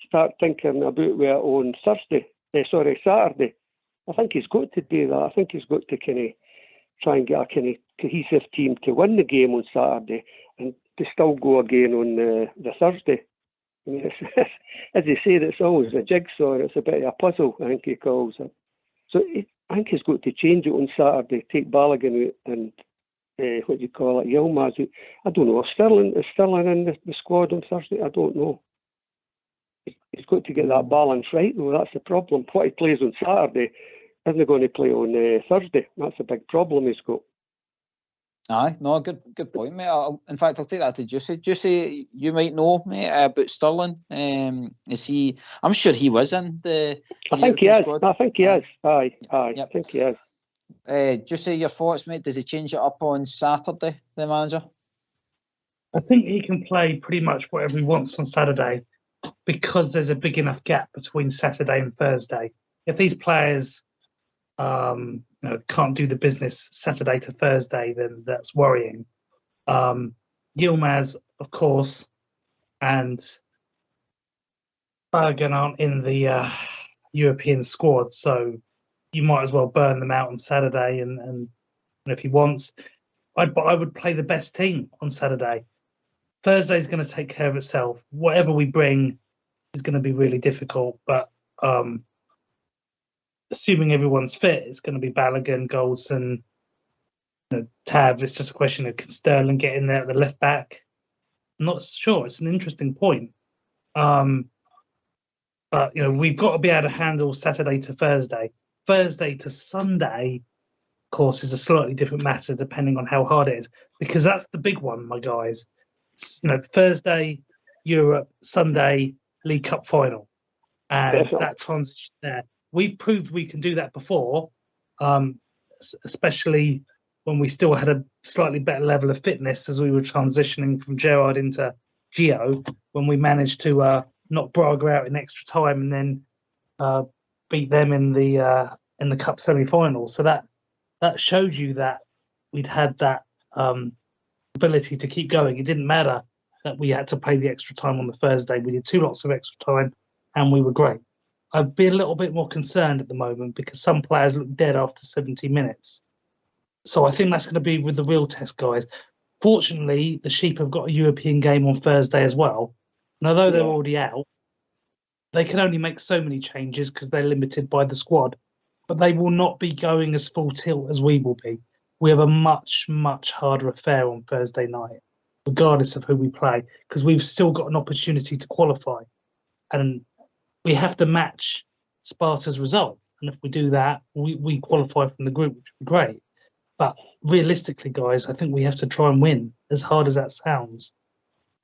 S8: start thinking about it on Saturday? I think he's got to do that. I think he's got to kind of try and get a kind of cohesive team to win the game on Saturday and to still go again on the Thursday. I mean, as they say, it's always a jigsaw. It's a bit of a puzzle, I think he calls it. So I think he's got to change it on Saturday, take Balogun out and Yilmaz. I don't know. Is Sterling in the squad on Thursday? I don't know. He's got to get that balance right, though. That's the problem. What he plays on Saturday isn't going to play on Thursday. That's a big problem he's got.
S1: Aye, no, good point, mate. In fact, I'll take that to Juicy. Juicy, you might know, mate, about Sterling. Is he? I'm sure he was in the.
S8: I think he is.
S1: Squad.
S8: I think he is. Aye.
S1: Yep.
S8: I think he is.
S1: Juicy, your thoughts, mate? Does he change it up on Saturday, the manager?
S3: I think he can play pretty much whatever he wants on Saturday because there's a big enough gap between Saturday and Thursday. If these players can't do the business Saturday to Thursday, then that's worrying. Yilmaz, of course, and Balogun aren't in the European squad, so you might as well burn them out on Saturday. And if he wants, I would play the best team on Saturday. Thursday's going to take care of itself. Whatever we bring is going to be really difficult, but assuming everyone's fit, it's going to be Balogun, Goldson, Tabs. It's just a question of can Sterling get in there at the left back? I'm not sure. It's an interesting point. But we've got to be able to handle Saturday to Thursday. Thursday to Sunday, of course, is a slightly different matter depending on how hard it is, because that's the big one, my guys. Thursday, Europe, Sunday, League Cup final. And that transition there. We've proved we can do that before, especially when we still had a slightly better level of fitness as we were transitioning from Gerrard into Gio, when we managed to knock Braga out in extra time and then beat them in the cup semi-final. So that showed you that we'd had that ability to keep going. It didn't matter that we had to play the extra time on the Thursday. We did 2 lots of extra time and we were great. I'd be a little bit more concerned at the moment because some players look dead after 70 minutes. So I think that's going to be with the real test, guys. Fortunately, the Sheep have got a European game on Thursday as well. And although they're already out, they can only make so many changes because they're limited by the squad. But they will not be going as full tilt as we will be. We have a much, much harder affair on Thursday night, regardless of who we play, because we've still got an opportunity to qualify. And we have to match Sparta's result. And if we do that, we qualify from the group, which would be great. But realistically, guys, I think we have to try and win, as hard as that sounds.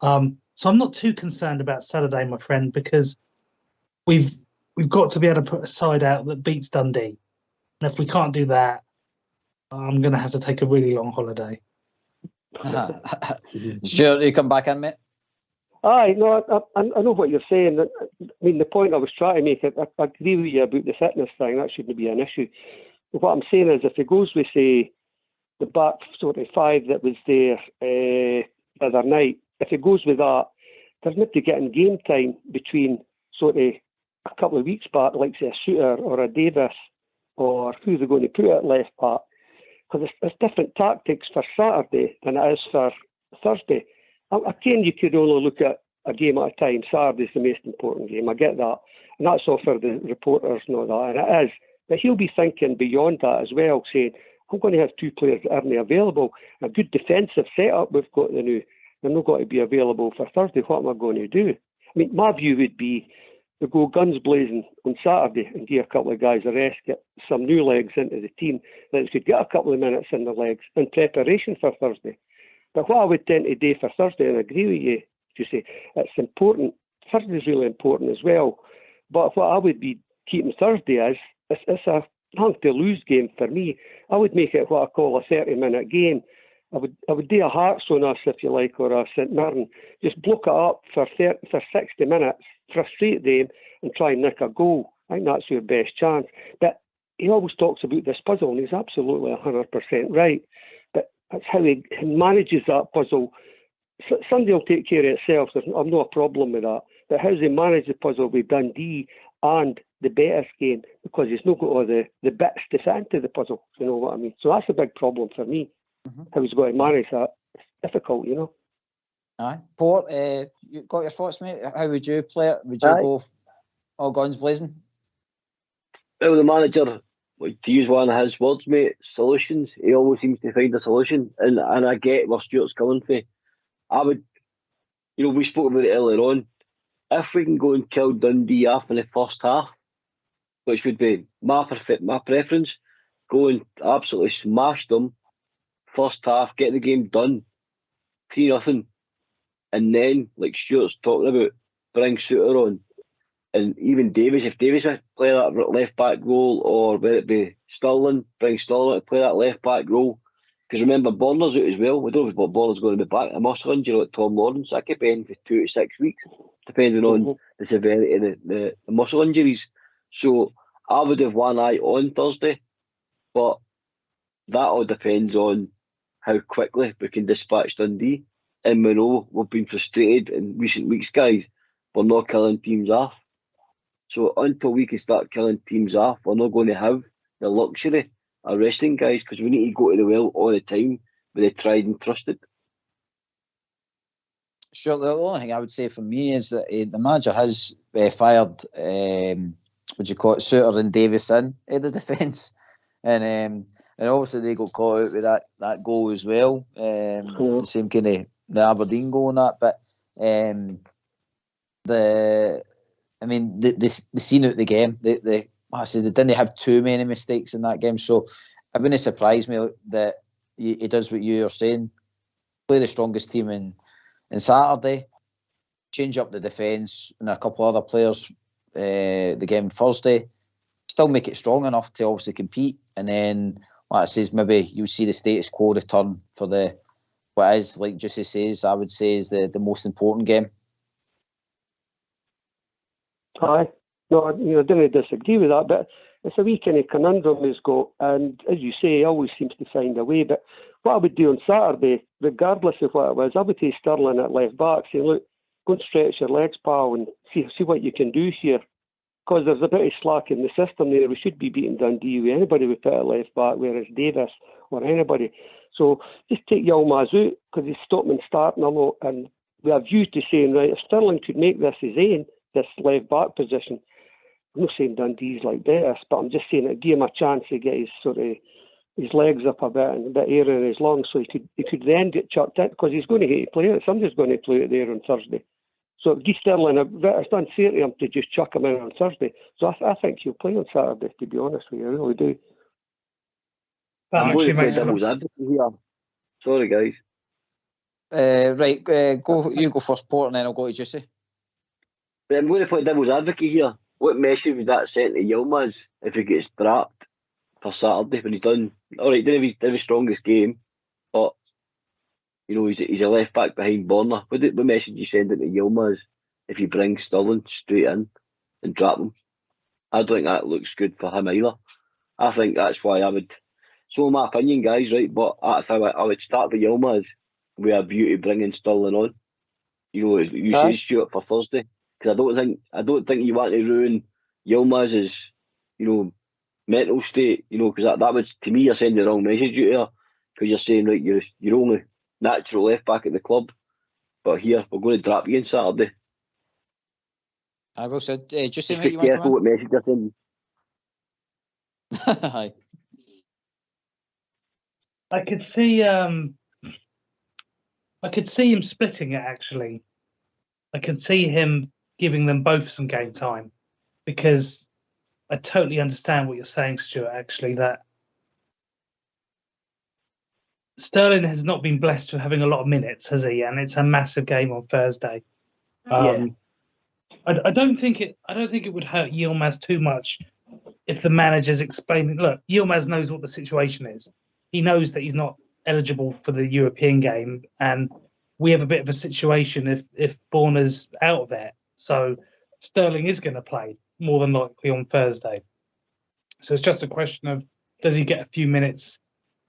S3: So I'm not too concerned about Saturday, my friend, because we've got to be able to put a side out that beats Dundee. And if we can't do that, I'm going to have to take a really long holiday.
S1: Stuart, you come back in, mate?
S8: Aye, no, I know what you're saying. I mean, the point I was trying to make, I agree with you about the fitness thing. That shouldn't be an issue. But what I'm saying is, if it goes with, say, the back sort of 5 that was there the other night, if it goes with that, there's not to get in game time between sort of a couple of weeks back, like, say, a Shooter or a Davis, or who they're going to put at left back. Because there's different tactics for Saturday than it is for Thursday. Again, you could only look at a game at a time. Saturday's the most important game. I get that. And that's all for the reporters and all that. And it is. But he'll be thinking beyond that as well, saying, I'm going to have two players that aren't available. A good defensive setup we've got the new. They're not going to be available for Thursday. What am I going to do? I mean, my view would be to go guns blazing on Saturday and give a couple of guys a rest, get some new legs into the team that could get a couple of minutes in the legs in preparation for Thursday. But what I would tend to do for Thursday, and I agree with you, to say it's important, Thursday's really important as well. But what I would be keeping Thursday as, it's a hunk to lose game for me. I would make it what I call a 30-minute game. I would do a Hearts on us, if you like, or a St Mirren. Just block it up for 60 minutes, frustrate them, and try and nick a goal. I think that's your best chance. But he always talks about this puzzle, and he's absolutely 100% right. But that's how he manages that puzzle. Sunday will take care of itself. I've no problem with that. But how does he manage the puzzle with Dundee and the Betis game? Because he's not got all the bits to fit into the puzzle. You know what I mean? So that's a big problem for me. How he's going to manage that. It's difficult, you know.
S1: Aye. Port, you got your thoughts, mate? How would you play it? Would you go all guns blazing?
S2: Well, the manager, to use one of his words, mate, solutions. He always seems to find a solution. And I get where Stuart's coming from. I would, we spoke about it earlier on. If we can go and kill Dundee off in the first half, which would be my preference, go and absolutely smash them first half, get the game done, 3-0, and then, like Stuart's talking about, bring Suter on. And even Davies, if Davies would play that left back role, or whether it be Sterling, bring Sterling to play that left back role. Because remember, Borner's out as well. We don't know if Borner's going to be back. A muscle injury like Tom Lawrence, that could be in for 2 to 6 weeks, depending on the severity of the muscle injuries. So I would have one eye on Thursday, but that all depends on how quickly we can dispatch Dundee. And we know we've been frustrated in recent weeks, guys. We're not killing teams off. So until we can start killing teams off, we're not going to have the luxury of resting guys, because we need to go to the well all the time with the tried and trusted.
S1: Sure, the only thing I would say for me is that the manager has fired, Suter and Davis in the defence. And obviously they got caught out with that goal as well. The same kind of the Aberdeen goal and that. But they seen out the game. They didn't have too many mistakes in that game. So it wouldn't surprise me that he does what you are saying. Play the strongest team in Saturday, change up the defence and a couple other players the game Thursday, still make it strong enough to obviously compete, and then like I says, maybe you'll see the status quo return for what is, like Jussie says, I would say is the most important game.
S8: Aye, no, I didn't disagree with that, but it's a wee kind of conundrum he's got, and as you say, he always seems to find a way. But what I would do on Saturday, regardless of what it was, I would take Sterling at left back, say, look, go and stretch your legs, pal, and see what you can do here. Because there's a bit of slack in the system there. We should be beating Dundee with anybody we put at left back, whether it's Davis or anybody. So just take Yilmaz out, because he's stopping and starting a lot. And we have views to saying, right, if Sterling could make this his aim, this left back position, I'm not saying Dundee's like Betis, but I'm just saying it give him a chance to get his legs up a bit and a bit air in his lungs, so he could then get chucked in, because he's going to hate to play it. Somebody's going to play it there on Thursday. So give Sterling it's unfair to him to just chuck him in on Thursday. So I think he'll play on Saturday, to be honest with you. I really do.
S2: I'm going to play devil's advocate here. Sorry, guys.
S1: Right, you go first, Port, and then I'll go to Jussie.
S2: I'm going to play devil's advocate here. What message would that send to Yilmaz if he gets dropped for Saturday when he's done? All right, didn't have his strongest game, but he's a left back behind Borner. What message you send to Yilmaz if you bring Sterling straight in and drop him? I don't think that looks good for him either. I think that's why I would. So my opinion, guys, right? But that's how I would start with Yilmaz with a view to bringing Sterling on. You say Stuart for Thursday, because I don't think you want to ruin Yilmaz's mental state. Because that would, to me, you're sending the wrong message out here. Because you're saying, right, you're only natural left back at the club, but here we're going to drop you on Saturday.
S1: I will say, just say,
S2: Just
S1: mate,
S2: be
S1: you want to
S2: careful
S1: come
S2: what message you're sending.
S1: in? Aye.
S3: I could see him splitting it, actually. I could see him giving them both some game time, because I totally understand what you're saying, Stuart, actually, that Sterling has not been blessed with having a lot of minutes, has he? And it's a massive game on Thursday. I don't think it would hurt Yilmaz too much if the manager's explaining. Look, Yilmaz knows what the situation is. He knows that he's not eligible for the European game, and we have a bit of a situation if Borna's out of it. So Sterling is going to play more than likely on Thursday. So it's just a question of, does he get a few minutes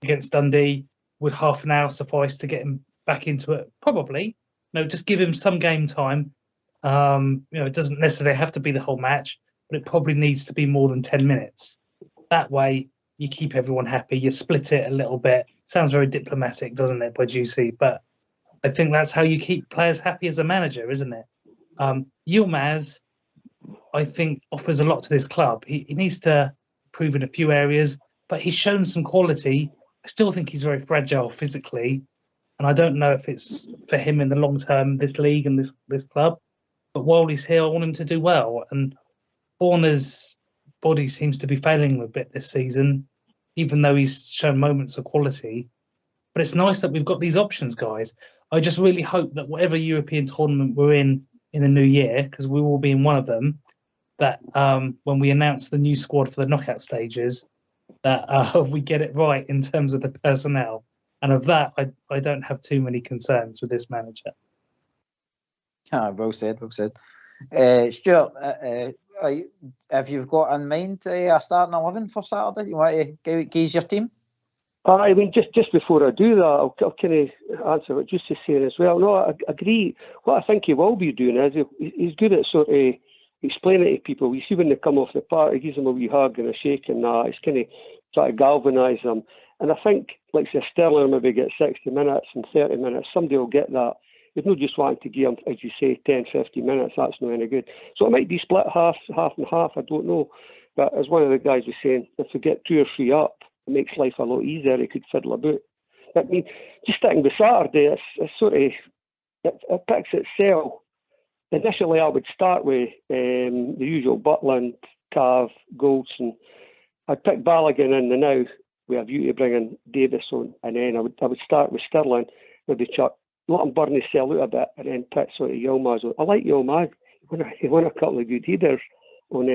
S3: against Dundee? Would half an hour suffice to get him back into it? Probably. No, just give him some game time. It doesn't necessarily have to be the whole match, but it probably needs to be more than 10 minutes. That way, you keep everyone happy. You split it a little bit. Sounds very diplomatic, doesn't it, by Juicy? But I think that's how you keep players happy as a manager, isn't it? Yilmaz, I think, offers a lot to this club. He needs to improve in a few areas, but he's shown some quality. I still think he's very fragile physically, and I don't know if it's for him in the long term, this league and this club. But while he's here, I want him to do well. And Borna's body seems to be failing him a bit this season, even though he's shown moments of quality. But it's nice that we've got these options, guys. I just really hope that whatever European tournament we're in the new year, because we will be in one of them, that when we announce the new squad for the knockout stages, that we get it right in terms of the personnel. And of that, I don't have too many concerns with this manager.
S1: Well said, well said. Stuart, if you've got in mind a starting 11 for Saturday, you want to give your team?
S8: I mean, just before I do that, I'll kind of answer what Juice is saying as well. No, I agree. What I think he will be doing is he's good at sort of explaining to people. You see when they come off the park, he gives them a wee hug and a shake and that. It's kind of try to galvanise them. And I think, like say, Sterling maybe get 60 minutes and 30 minutes. Somebody will get that. There's no just wanting to give him, as you say, 10, 50 minutes. That's not any good. So it might be split half and half. I don't know. But as one of the guys was saying, if we get 2 or 3 up, it makes life a lot easier. He could fiddle about. I mean, just sticking with Saturday, it's sort of, it picks itself. Initially, I would start with the usual Butland, Cav, Goldson. I'd pick Balogun in the now. We have you to bring in Davis on, and then I would start with Sterling, maybe Chuck, let him burn his cell out a bit, and then pick sort of Yilmaz on. I like Yilmaz. He won a couple of good headers on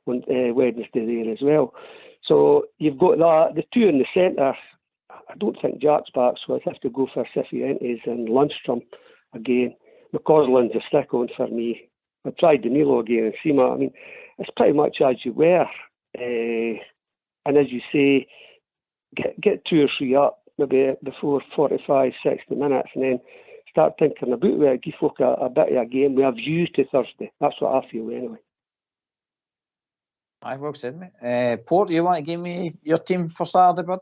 S8: Wednesday there as well. So you've got that. The 2 in the centre, I don't think Jack's back, so I'd have to go for Cifuentes and Lundstrom again. McCausland's a stick on for me. I tried Danilo again and Sima. I mean, it's pretty much as you were. And as you say, get 2 or 3 up, maybe before 45, 60 minutes, and then start thinking about it. Give folk a bit of a game. We have views to Thursday. That's what I feel anyway.
S1: I will said, mate. Port, you want to give me your team for Saturday, bud?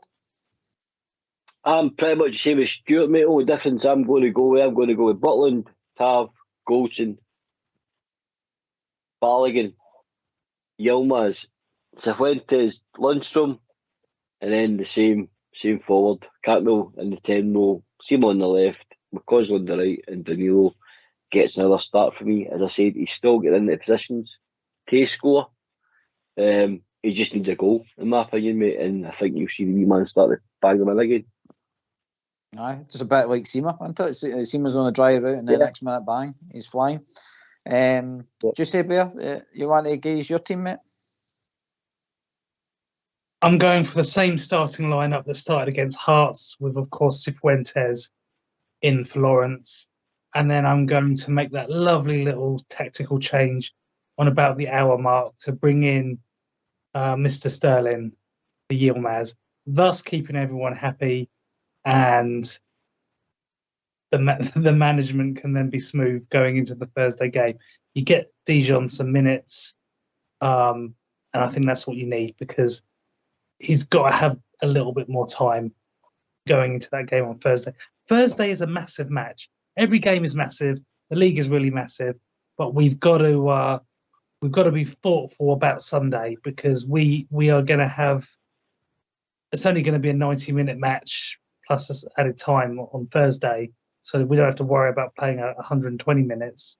S2: I'm pretty much the same as Stuart, mate. Only difference I'm going to go with Butland, Tav, Goldson, Balogun, Yilmaz, Cifuentes, Lundstrom, and then the same forward. Campbell in the 10 row, Seymour on the left, McCausland on the right, and Danilo gets another start for me. As I said, he's still getting into positions to score. He just needs a goal, in my opinion, mate, and I think you'll see the wee man start to bang them in again.
S1: Aye, just a bit like Seema, isn't it? Seema's on a dry route and then next minute, bang, he's flying. Just say, Bear, you want to gauge your team, mate?
S3: I'm going for the same starting lineup that started against Hearts, with, of course, Cifuentes in for Lawrence. And then I'm going to make that lovely little tactical change on about the hour mark to bring in Mr. Sterling, the Yilmaz, thus keeping everyone happy, and the management can then be smooth going into the Thursday game. You get Dijon some minutes, and I think that's what you need, because he's got to have a little bit more time going into that game on Thursday. Thursday is a massive match. every game is massive. The league is really massive, but we've got to be thoughtful about Sunday, because we are going to have. It's only going to be a 90-minute match plus added time on Thursday, so we don't have to worry about playing 120 minutes.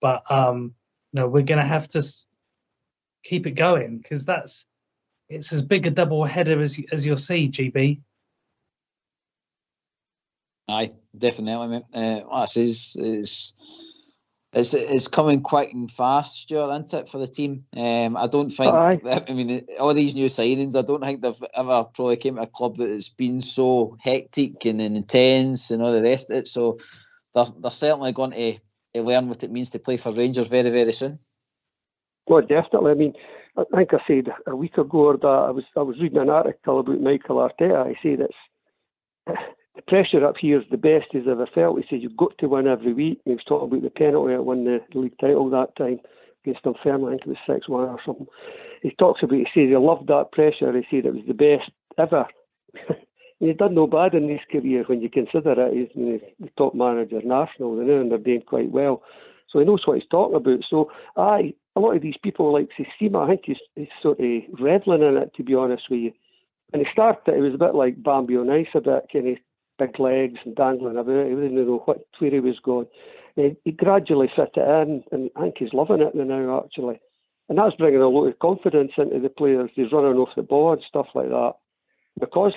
S3: But we're going to have to keep it going, because it's as big a double header as you'll see, GB.
S1: Aye, definitely, mate. It's coming quick and fast, Stuart, isn't it, for the team? I don't think. I mean, all these new signings, I don't think they've ever probably came to a club that has been so hectic and intense and all the rest of it. So they're certainly going to learn what it means to play for Rangers very, very soon.
S8: Well, definitely. I mean, I think I said a week ago or that I was reading an article about Michael Arteta. I said the pressure up here is the best he's ever felt. He says you've got to win every week. He was talking about the penalty that won the league title that time against Dunfermline. I think it was 6-1 or something. He talks about, he says he loved that pressure. He said it was the best ever. And he's done no bad in his career when you consider it. He's the top manager in Arsenal now, and they're doing quite well. So he knows what he's talking about. So a lot of these people like Sissima, I think he's sort of reveling in it, to be honest with you. And he started, it was a bit like Bambi on Ice, a bit kind of big legs and dangling about. He didn't know where he was going. He gradually fit it in, and I think he's loving it now, actually. And that's bringing a lot of confidence into the players. He's running off the ball and stuff like that. Because,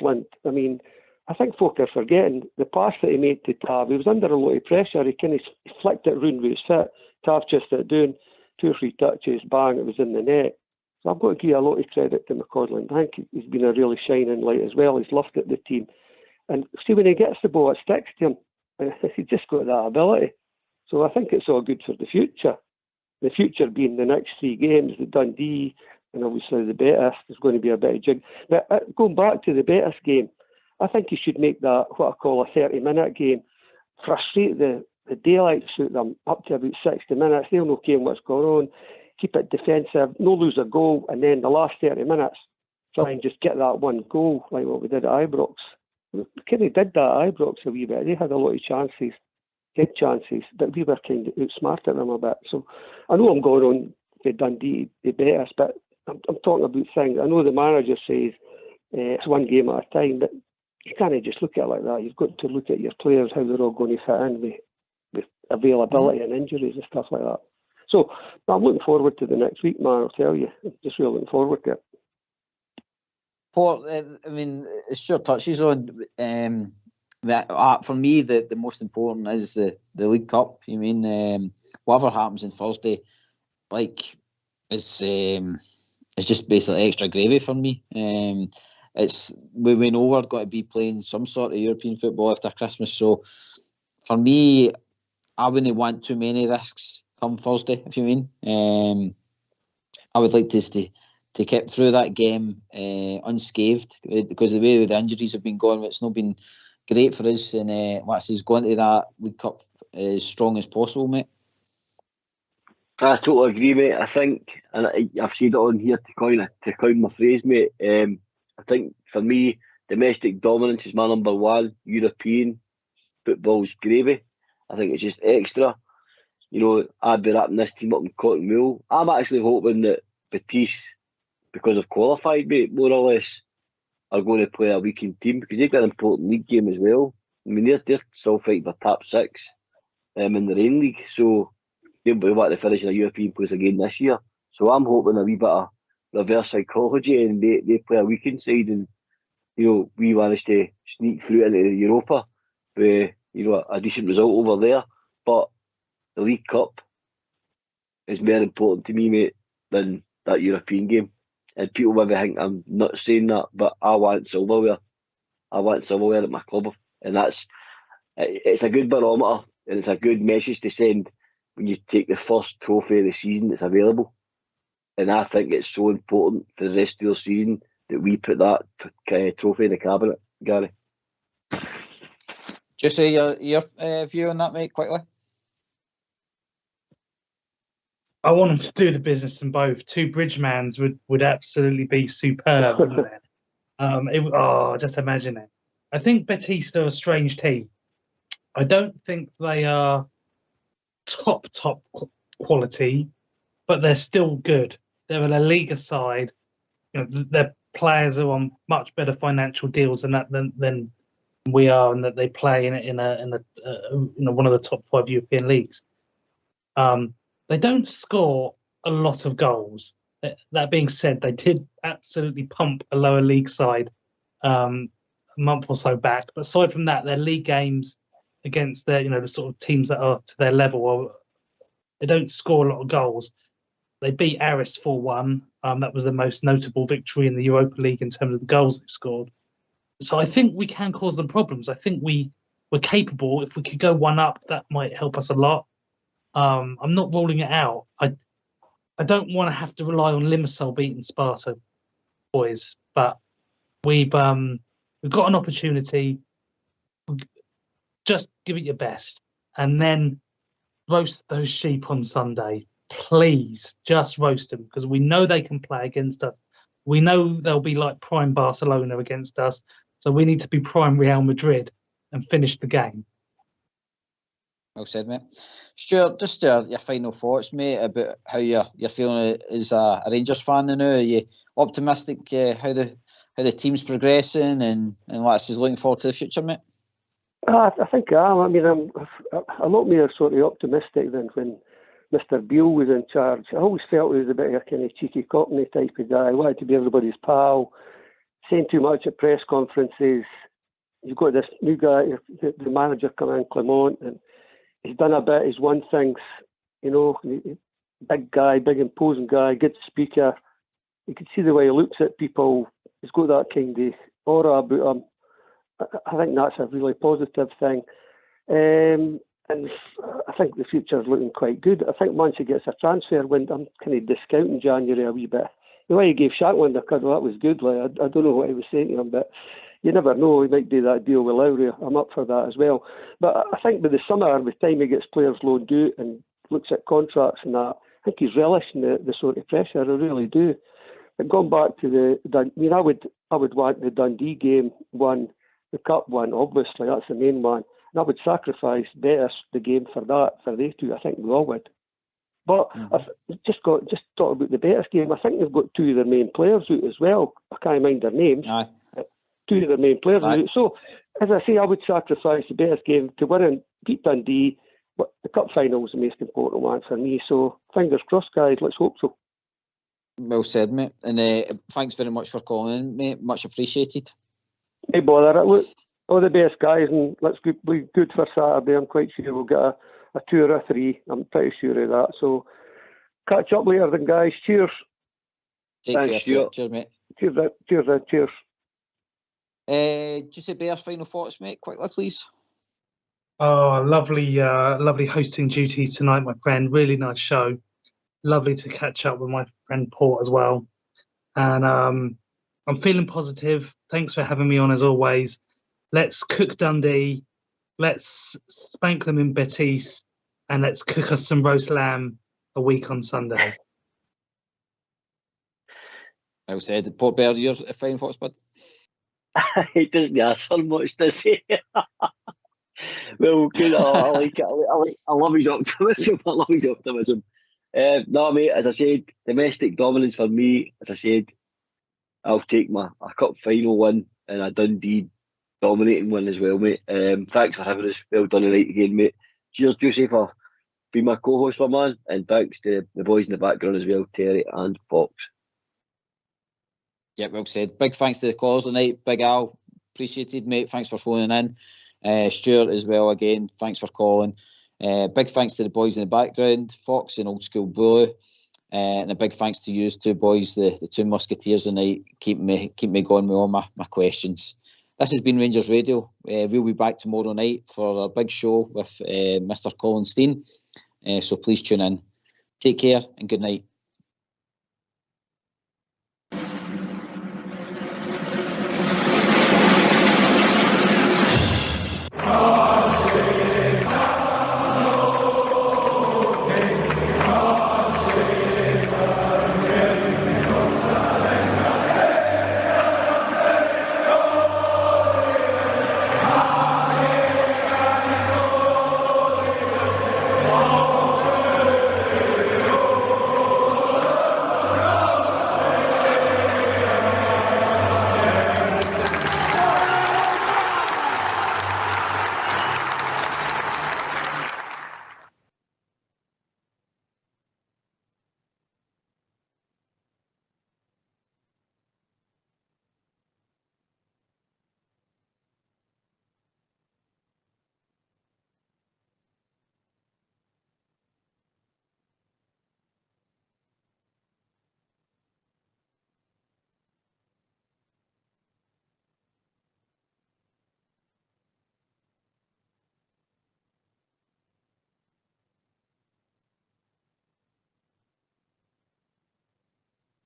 S8: I mean, I think folk are forgetting the pass that he made to Tav. He was under a lot of pressure. He kind of flicked it round with his foot. Tav just it down, 2 or 3 touches, bang, it was in the net. So I've got to give a lot of credit to McCausland. I think he's been a really shining light as well. He's loved it, the team. And see, when he gets the ball, it sticks to him. He's just got that ability. So I think it's all good for the future. The future being the next 3 games, the Dundee, and obviously the Betis is going to be a bit of jig. But going back to the Betis game, I think you should make that what I call a 30-minute game. Frustrate the daylight suit them up to about 60 minutes. They'll know what's going on. Keep it defensive, no lose a goal, and then the last 30 minutes, try and just get that one goal, like what we did at Ibrox. We kind of did that at Ibrox a wee bit. They had a lot of chances, good chances, but we were kind of outsmarted them a bit. So I know I'm going on the Dundee, the Betis, but I'm talking about things. I know the manager says it's one game at a time, but you can't just look at it like that. You've got to look at your players, how they're all going to fit in with availability and injuries and stuff like that. So I'm looking forward to the next week, man, I'll tell you. I'm just really looking forward to it.
S1: Paul, I mean, it sure touches on that. For me, the most important is the League Cup. You mean, whatever happens on Thursday, like, it's just basically extra gravy for me. We know we're going to be playing some sort of European football after Christmas. So for me, I wouldn't want too many risks come Thursday, if you mean. I would like to get through that game unscathed, because the way the injuries have been going, it's not been great for us. And let's just go into that League Cup as strong as possible, mate.
S2: I totally agree, mate. I think, and I've said it on here to coin my phrase, mate. I think for me, domestic dominance is my number one. European football's gravy. I think it's just extra. You know, I'd be wrapping this team up in cotton wool. I'm actually hoping that Batiste, because I've qualified, mate, more or less, are going to play a weekend team, because they've got an important league game as well. I mean, they're still fighting for top 6 in the Rain League, so they'll be able to finish in a European place again this year. So I'm hoping a wee bit of reverse psychology, and they play a weekend side, and you know, we managed to sneak through into Europa with, you know, a decent result over there. But the League Cup is more important to me, mate, than that European game. And people maybe think I'm not saying that, but I want silverware. I want silverware at my club, and it's a good barometer, and it's a good message to send when you take the first trophy of the season that's available. And I think it's so important for the rest of the season that we put that trophy in the cabinet, Gary.
S1: Just say your view on that, mate, quickly.
S3: I want them to do the business in both. 2 Bridgemans would absolutely be superb, wouldn't it? Just imagine it. I think Batiste are a strange team. I don't think they are top quality, but they're still good. They're a La Liga side. You know, their players are on much better financial deals than we are, and that they play in one of the top 5 European leagues. They don't score a lot of goals. That being said, they did absolutely pump a lower league side a month or so back. But aside from that, their league games against their, the sort of teams that are to their level, they don't score a lot of goals. They beat Aris 4-1. That was the most notable victory in the Europa League in terms of the goals they've scored. So I think we can cause them problems. I think we're capable. If we could go 1 up, that might help us a lot. I'm not ruling it out. I don't want to have to rely on Limassol beating Sparta, boys, but we've got an opportunity. Just give it your best, and then roast those sheep on Sunday. Please, just roast them, because we know they can play against us. We know they'll be like prime Barcelona against us, so we need to be prime Real Madrid and finish the game.
S1: Well said, mate. Stuart, just your final thoughts, mate, about how you're feeling as a Rangers fan now. Are you optimistic how the team's progressing and what's looking forward to the future, mate?
S8: I think I am. I mean, I'm a lot more sort of optimistic than when Mr. Beale was in charge. I always felt he was a bit of a kind of cheeky cockney type of guy. He wanted to be everybody's pal, saying too much at press conferences. You've got this new guy, the manager coming in, Clement, and he's done a bit. He's won things, big guy, big imposing guy, good speaker. You can see the way he looks at people. He's got that kind of aura about him. I think that's a really positive thing. And I think the future's looking quite good. I think once he gets a transfer window, I'm kind of discounting January a wee bit. The way he gave Shackland a cuddle, that was good. Like, I don't know what he was saying to him, but you never know. He might do that deal with Lowry. I'm up for that as well. But I think by the summer, by the time he gets players loaned out and looks at contracts and that, I think he's relishing the sort of pressure. I really do. But going back to I would want the Dundee game won, the Cup one, obviously, that's the main one. And I would sacrifice better the game for that, for they two. I think we all would. But I've just talk about the Betis game. I think they've got 2 of their main players out as well. I can't mind their names.
S1: Aye.
S8: 2 of their main players out. So, as I say, I would sacrifice the Betis game to win and beat Dundee. But the Cup final was the most important one for me. So, fingers crossed, guys. Let's hope so.
S1: Well said, mate. And thanks very much for calling in, mate. Much appreciated.
S8: No bother. Look, all the best, guys, and let's be good for Saturday. I'm quite sure we'll get a 2 or a 3. I'm pretty sure of that. So, catch up later then, guys. Cheers.
S1: Thanks, care, Stuart. Cheers, mate.
S8: Cheers.
S1: Just a Bears final thoughts, mate, quickly, please.
S3: Oh, lovely hosting duties tonight, my friend. Really nice show. Lovely to catch up with my friend Port as well. And I'm feeling positive. Thanks for having me on as always. Let's cook Dundee. Let's spank them in Betis. And let's cook us some roast lamb a week on Sunday.
S1: Well said. Port Bear, your final thoughts, bud?
S2: He doesn't ask for much, does he? Well, good. I like it. I love his optimism. No, mate, as I said, domestic dominance for me, as I said, I'll take a cup final win and a Dundee dominating win as well, mate. Thanks for having us. Well done tonight again, mate. Cheers, Juicy, for being my co-host, my man. And thanks to the boys in the background as well, Terry and Fox.
S1: Yeah, well said. Big thanks to the callers tonight. Big Al, appreciated, mate. Thanks for phoning in. Stuart as well, again, thanks for calling. Big thanks to the boys in the background, Fox and Old School Blue. And a big thanks to you two boys, the 2 musketeers tonight. Keep me going with all my questions. This has been Rangers Radio. We'll be back tomorrow night for a big show with Mr. Colin Steen. So please tune in. Take care and good night.